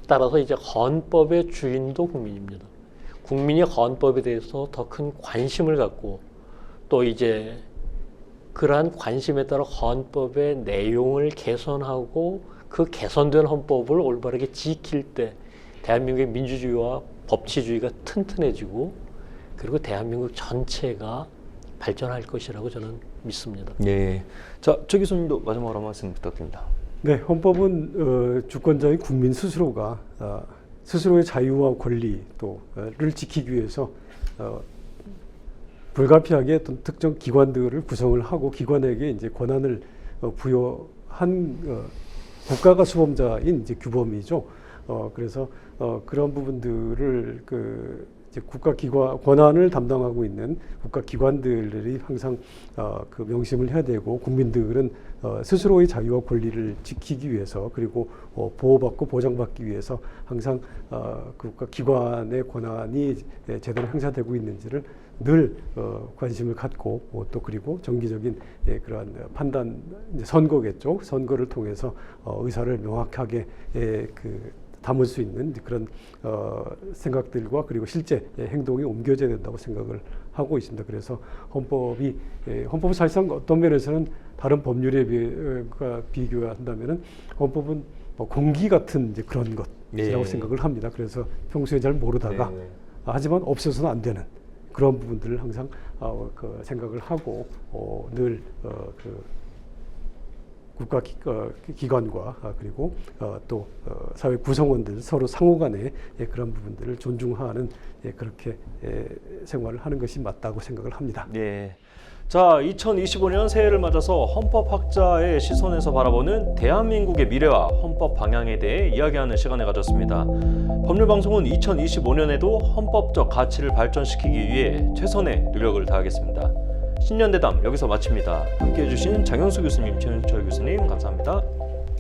따라서 이제 헌법의 주인도 국민입니다. 국민이 헌법에 대해서 더 큰 관심을 갖고 또 이제 그러한 관심에 따라 헌법의 내용을 개선하고 그 개선된 헌법을 올바르게 지킬 때 대한민국의 민주주의와 법치주의가 튼튼해지고 그리고 대한민국 전체가 발전할 것이라고 저는 믿습니다. 네. 자, 최 교수님도 마지막으로 한 말씀 부탁드립니다. 네, 헌법은 주권자인 국민 스스로가 스스로의 자유와 권리 또를 지키기 위해서 불가피하게 어떤 특정 기관들을 구성을 하고 기관에게 이제 권한을 부여한 국가가 수범자인 이제 규범이죠. 그래서 그런 부분들을 이제 국가 기관 권한을 담당하고 있는 국가 기관들이 항상 그 명심을 해야 되고 국민들은 스스로의 자유와 권리를 지키기 위해서 그리고 보호받고 보장받기 위해서 항상 그 국가 기관의 권한이 제대로 행사되고 있는지를 늘 관심을 갖고 또 그리고 정기적인 그러한 판단 이제 선거겠죠. 선거를 통해서 의사를 명확하게 담을 수 있는 그런 생각들과 그리고 실제 행동이 옮겨져야 된다고 생각을 하고 있습니다. 그래서 헌법은 사실상 어떤 면에서는 다른 법률에 비교한다면은 헌법은 공기 같은 이제 그런 것이라고 생각을 합니다. 그래서 평소에 잘 모르다가 하지만 없어서는 안 되는 그런 부분들을 항상 그 생각을 하고 늘 국가 기관과 그리고 또 사회 구성원들 서로 상호간에 그런 부분들을 존중하는 그렇게 생활을 하는 것이 맞다고 생각을 합니다. 네. 자, 2025년 새해를 맞아서 헌법학자의 시선에서 바라보는 대한민국의 미래와 헌법 방향에 대해 이야기하는 시간을 가졌습니다. 법률방송은 2025년에도 헌법적 가치를 발전시키기 위해 최선의 노력을 다하겠습니다. 신년대담 여기서 마칩니다. 함께해 주신 장영수 교수님, 최윤철 교수님 감사합니다.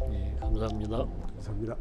네, 감사합니다. 감사합니다.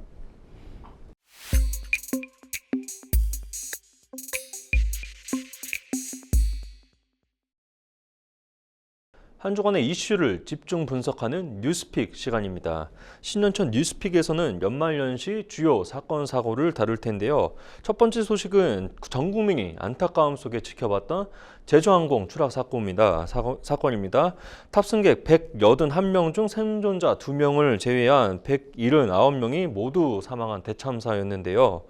한 주간의 이슈를 집중 분석하는 뉴스픽 시간입니다. 신년첫 뉴스픽에서는 연말연시 주요 사건 사고를 다룰 텐데요. 첫 번째 소식은 전 국민이 안타까움 속에 지켜봤던 제주항공 추락 사건입니다. 탑승객 181명 중 생존자 2명을 제외한 179명이 모두 사망한 대참사였는데요.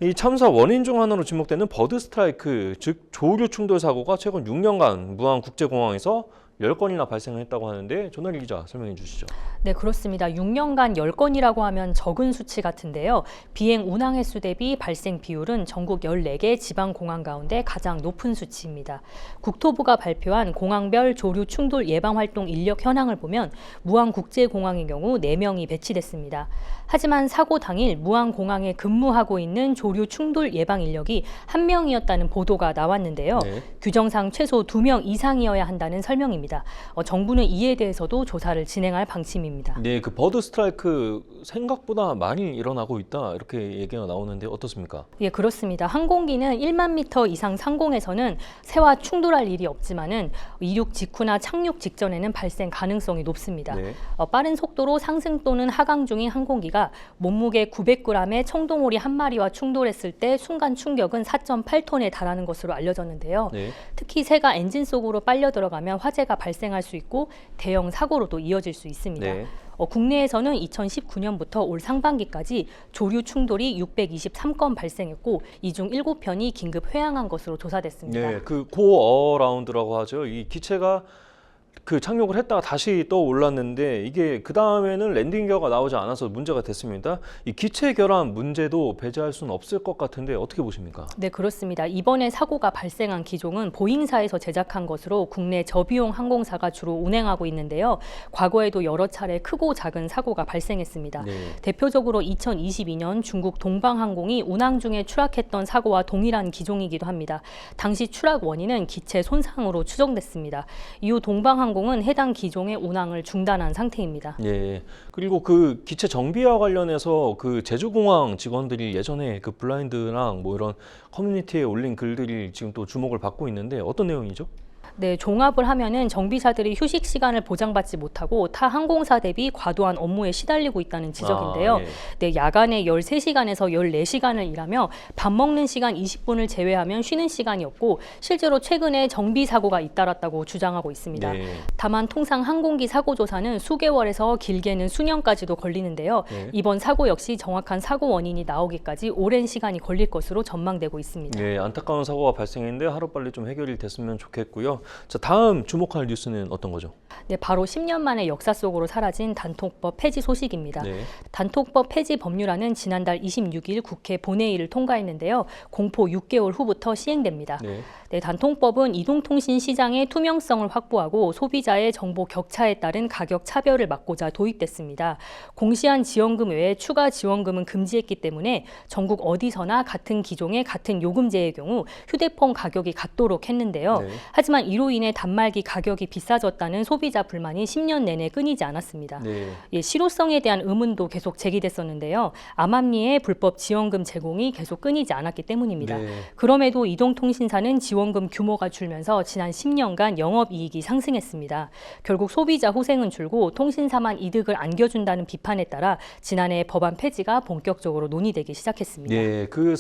이 참사 원인 중 하나로 지목되는 버드 스트라이크, 즉 조류 충돌 사고가 최근 6년간 무안 국제공항에서 10건이나 발생했다고 하는데 조나리 기자 설명해 주시죠. 네, 그렇습니다. 6년간 10건이라고 하면 적은 수치 같은데요. 비행 운항 횟수 대비 발생 비율은 전국 14개 지방공항 가운데 가장 높은 수치입니다. 국토부가 발표한 공항별 조류 충돌 예방 활동 인력 현황을 보면 무안국제공항의 경우 4명이 배치됐습니다. 하지만 사고 당일 무안공항에 근무하고 있는 조류 충돌 예방 인력이 1명이었다는 보도가 나왔는데요. 네. 규정상 최소 2명 이상이어야 한다는 설명입니다. 정부는 이에 대해서도 조사를 진행할 방침입니다. 네, 그 버드 스트라이크 생각보다 많이 일어나고 있다 이렇게 얘기가 나오는데 어떻습니까? 예, 그렇습니다. 항공기는 1만 미터 이상 상공에서는 새와 충돌할 일이 없지만은 이륙 직후나 착륙 직전에는 발생 가능성이 높습니다. 네. 빠른 속도로 상승 또는 하강 중인 항공기가 몸무게 900g의 청동오리 한 마리와 충돌했을 때 순간 충격은 4.8톤에 달하는 것으로 알려졌는데요. 네. 특히 새가 엔진 속으로 빨려 들어가면 화재가 발생할 수 있고 대형 사고로도 이어질 수 있습니다. 네. 국내에서는 2019년부터 올 상반기까지 조류 충돌이 623건 발생했고 이 중 7편이 긴급 회항한 것으로 조사됐습니다. 네, 그 고어라운드라고 하죠. 이 기체가 그 착륙을 했다가 다시 또 올랐는데 이게 그 다음에는 랜딩 기어가 나오지 않아서 문제가 됐습니다. 이 기체 결함 문제도 배제할 수는 없을 것 같은데 어떻게 보십니까? 네, 그렇습니다. 이번에 사고가 발생한 기종은 보잉사에서 제작한 것으로 국내 저비용 항공사가 주로 운행하고 있는데요. 과거에도 여러 차례 크고 작은 사고가 발생했습니다. 네. 대표적으로 2022년 중국 동방항공이 운항 중에 추락했던 사고와 동일한 기종이기도 합니다. 당시 추락 원인은 기체 손상으로 추정됐습니다. 이후 동방항공은 해당 기종의 운항을 중단한 상태입니다. 예. 그리고 그 기체 정비와 관련해서 그 제주공항 직원들이 예전에 그 블라인드랑 뭐 이런 커뮤니티에 올린 글들이 지금 또 주목을 받고 있는데 어떤 내용이죠? 네, 종합을 하면은 정비사들이 휴식 시간을 보장받지 못하고 타 항공사 대비 과도한 업무에 시달리고 있다는 지적인데요. 예. 네, 야간에 13시간에서 14시간을 일하며 밥 먹는 시간 20분을 제외하면 쉬는 시간이 없고 실제로 최근에 정비 사고가 잇따랐다고 주장하고 있습니다. 네. 다만 통상 항공기 사고 조사는 수개월에서 길게는 수년까지도 걸리는데요. 네. 이번 사고 역시 정확한 사고 원인이 나오기까지 오랜 시간이 걸릴 것으로 전망되고 있습니다. 네, 안타까운 사고가 발생했는데 하루빨리 좀 해결이 됐으면 좋겠고요. 자, 다음 주목할 뉴스는 어떤 거죠? 네, 바로 10년 만에 역사 속으로 사라진 단톡법 폐지 소식입니다. 네. 단톡법 폐지 법률안은 지난달 26일 국회 본회의를 통과했는데요. 공포 6개월 후부터 시행됩니다. 네. 네, 단통법은 이동통신 시장의 투명성을 확보하고 소비자의 정보 격차에 따른 가격 차별을 막고자 도입됐습니다. 공시한 지원금 외에 추가 지원금은 금지했기 때문에 전국 어디서나 같은 기종의 같은 요금제의 경우 휴대폰 가격이 같도록 했는데요. 네. 하지만 이로 인해 단말기 가격이 비싸졌다는 소비자 불만이 10년 내내 끊이지 않았습니다. 네. 예, 실효성에 대한 의문도 계속 제기됐었는데요. 암암리의 불법 지원금 제공이 계속 끊이지 않았기 때문입니다. 네. 그럼에도 이동통신사는 지원금 규모가 줄면서 지난 10년간 영업이익이 상승했습니다. 결국 소비자 호생은 줄고 통신사만 이득을 안겨준다는 비판에 따라 지난해 법안 폐지가 본격적으로 논의되기 시작했습니다. 예, 그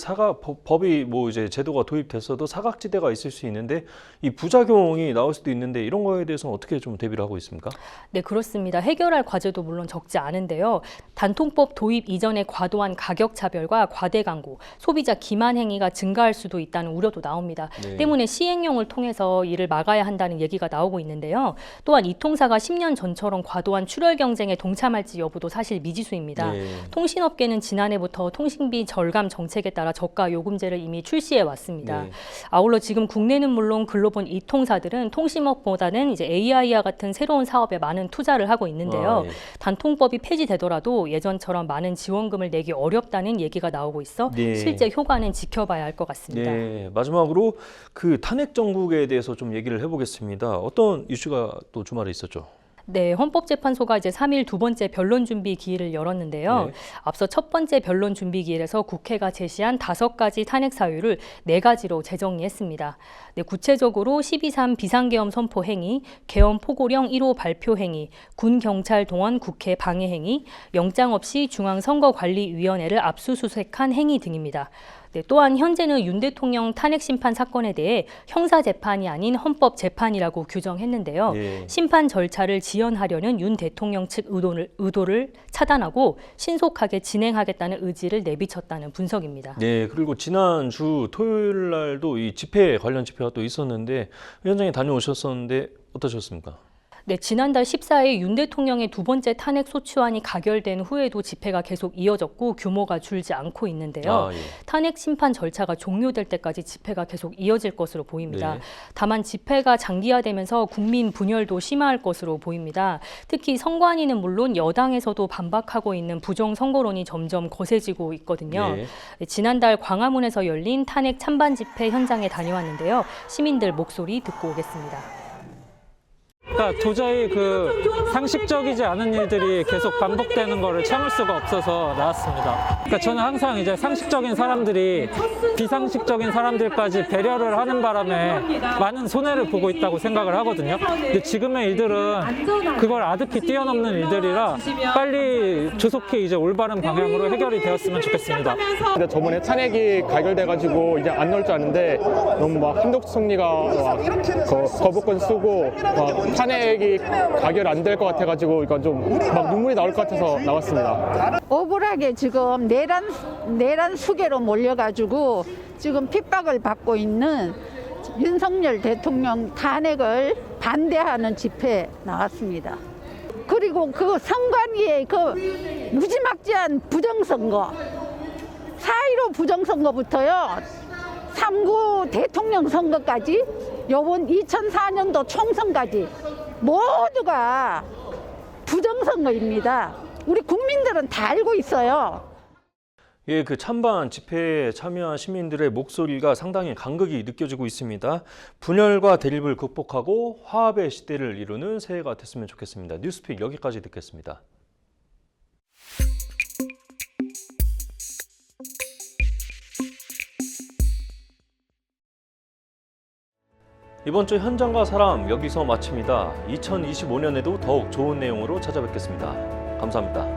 법이 뭐 이제 제도가 도입됐어도 사각지대가 있을 수 있는데 이 부작용이 나올 수도 있는데 이런 거에 대해서는 어떻게 좀 대비를 하고 있습니까? 네, 그렇습니다. 해결할 과제도 물론 적지 않은데요. 단통법 도입 이전의 과도한 가격 차별과 과대 광고, 소비자 기만 행위가 증가할 수도 있다는 우려도 나옵니다. 네. 때문에 시행령을 통해서 이를 막아야 한다는 얘기가 나오고 있는데요. 또한 이 통사가 10년 전처럼 과도한 출혈 경쟁에 동참할지 여부도 사실 미지수입니다. 네. 통신업계는 지난해부터 통신비 절감 정책에 따라 저가 요금제를 이미 출시해 왔습니다. 네. 아울러 지금 국내는 물론 글로벌 이 통사들은 통신업보다는 이제 AI와 같은 새로운 사업에 많은 투자를 하고 있는데요. 예. 단통법이 폐지되더라도 예전처럼 많은 지원금을 내기 어렵다는 얘기가 나오고 있어 네. 실제 효과는 지켜봐야 할 것 같습니다. 네, 마지막으로 그 탄핵 정국에 대해서 좀 얘기를 해보겠습니다. 어떤 이슈가 또 주말에 있었죠? 네, 헌법재판소가 이제 3일 두 번째 변론 준비 기일을 열었는데요. 네. 앞서 첫 번째 변론 준비 기일에서 국회가 제시한 5가지 탄핵 사유를 4가지로 재정리했습니다. 네, 구체적으로 12.3 비상계엄 선포 행위, 계엄 포고령 1호 발표 행위, 군 경찰 동원 국회 방해 행위, 영장 없이 중앙선거관리위원회를 압수수색한 행위 등입니다. 네, 또한 현재는 윤 대통령 탄핵 심판 사건에 대해 형사 재판이 아닌 헌법 재판이라고 규정했는데요. 예. 심판 절차를 지연하려는 윤 대통령 측 의도를 차단하고 신속하게 진행하겠다는 의지를 내비쳤다는 분석입니다. 네, 그리고 지난주 토요일 날도 이 집회 관련 집회가 또 있었는데 현장에 다녀오셨었는데 어떠셨습니까? 네, 지난달 14일 윤 대통령의 두 번째 탄핵 소추안이 가결된 후에도 집회가 계속 이어졌고 규모가 줄지 않고 있는데요. 예. 탄핵 심판 절차가 종료될 때까지 집회가 계속 이어질 것으로 보입니다. 네. 다만 집회가 장기화되면서 국민 분열도 심화할 것으로 보입니다. 특히 선관위는 물론 여당에서도 반박하고 있는 부정선거론이 점점 거세지고 있거든요. 예. 네, 지난달 광화문에서 열린 탄핵 찬반 집회 현장에 다녀왔는데요. 시민들 목소리 듣고 오겠습니다. 그러니까 도저히 그 상식적이지 않은 일들이 계속 반복되는 거를 참을 수가 없어서 나왔습니다. 그러니까 저는 항상 이제 상식적인 사람들이 비상식적인 사람들까지 배려를 하는 바람에 많은 손해를 보고 있다고 생각을 하거든요. 근데 지금의 일들은 그걸 아득히 뛰어넘는 일들이라 빨리 조속히 이제 올바른 방향으로 해결이 되었으면 좋겠습니다. 근데 저번에 탄핵이 가결돼가지고 이제 안 나올 줄 아는데 너무 막 한덕수 총리가 거부권 쓰고 막 탄핵이 가결 안 될 것 같아가지고 이건 좀 막 눈물이 나올 것 같아서 나왔습니다. 억울하게 지금 내란 수계로 몰려가지고 지금 핍박을 받고 있는 윤석열 대통령 탄핵을 반대하는 집회에 나왔습니다. 그리고 그 선관위의 그 무지막지한 부정선거, 4.15 부정선거부터요, 3.9 대통령 선거까지, 요번 2004년도 총선까지 모두가 부정선거입니다. 우리 국민들은 다 알고 있어요. 예, 그 찬반 집회에 참여한 시민들의 목소리가 상당히 간극이 느껴지고 있습니다. 분열과 대립을 극복하고 화합의 시대를 이루는 새해가 됐으면 좋겠습니다. 뉴스픽 여기까지 듣겠습니다. 이번 주 현장과 사람 여기서 마칩니다. 2025년에도 더욱 좋은 내용으로 찾아뵙겠습니다. 감사합니다.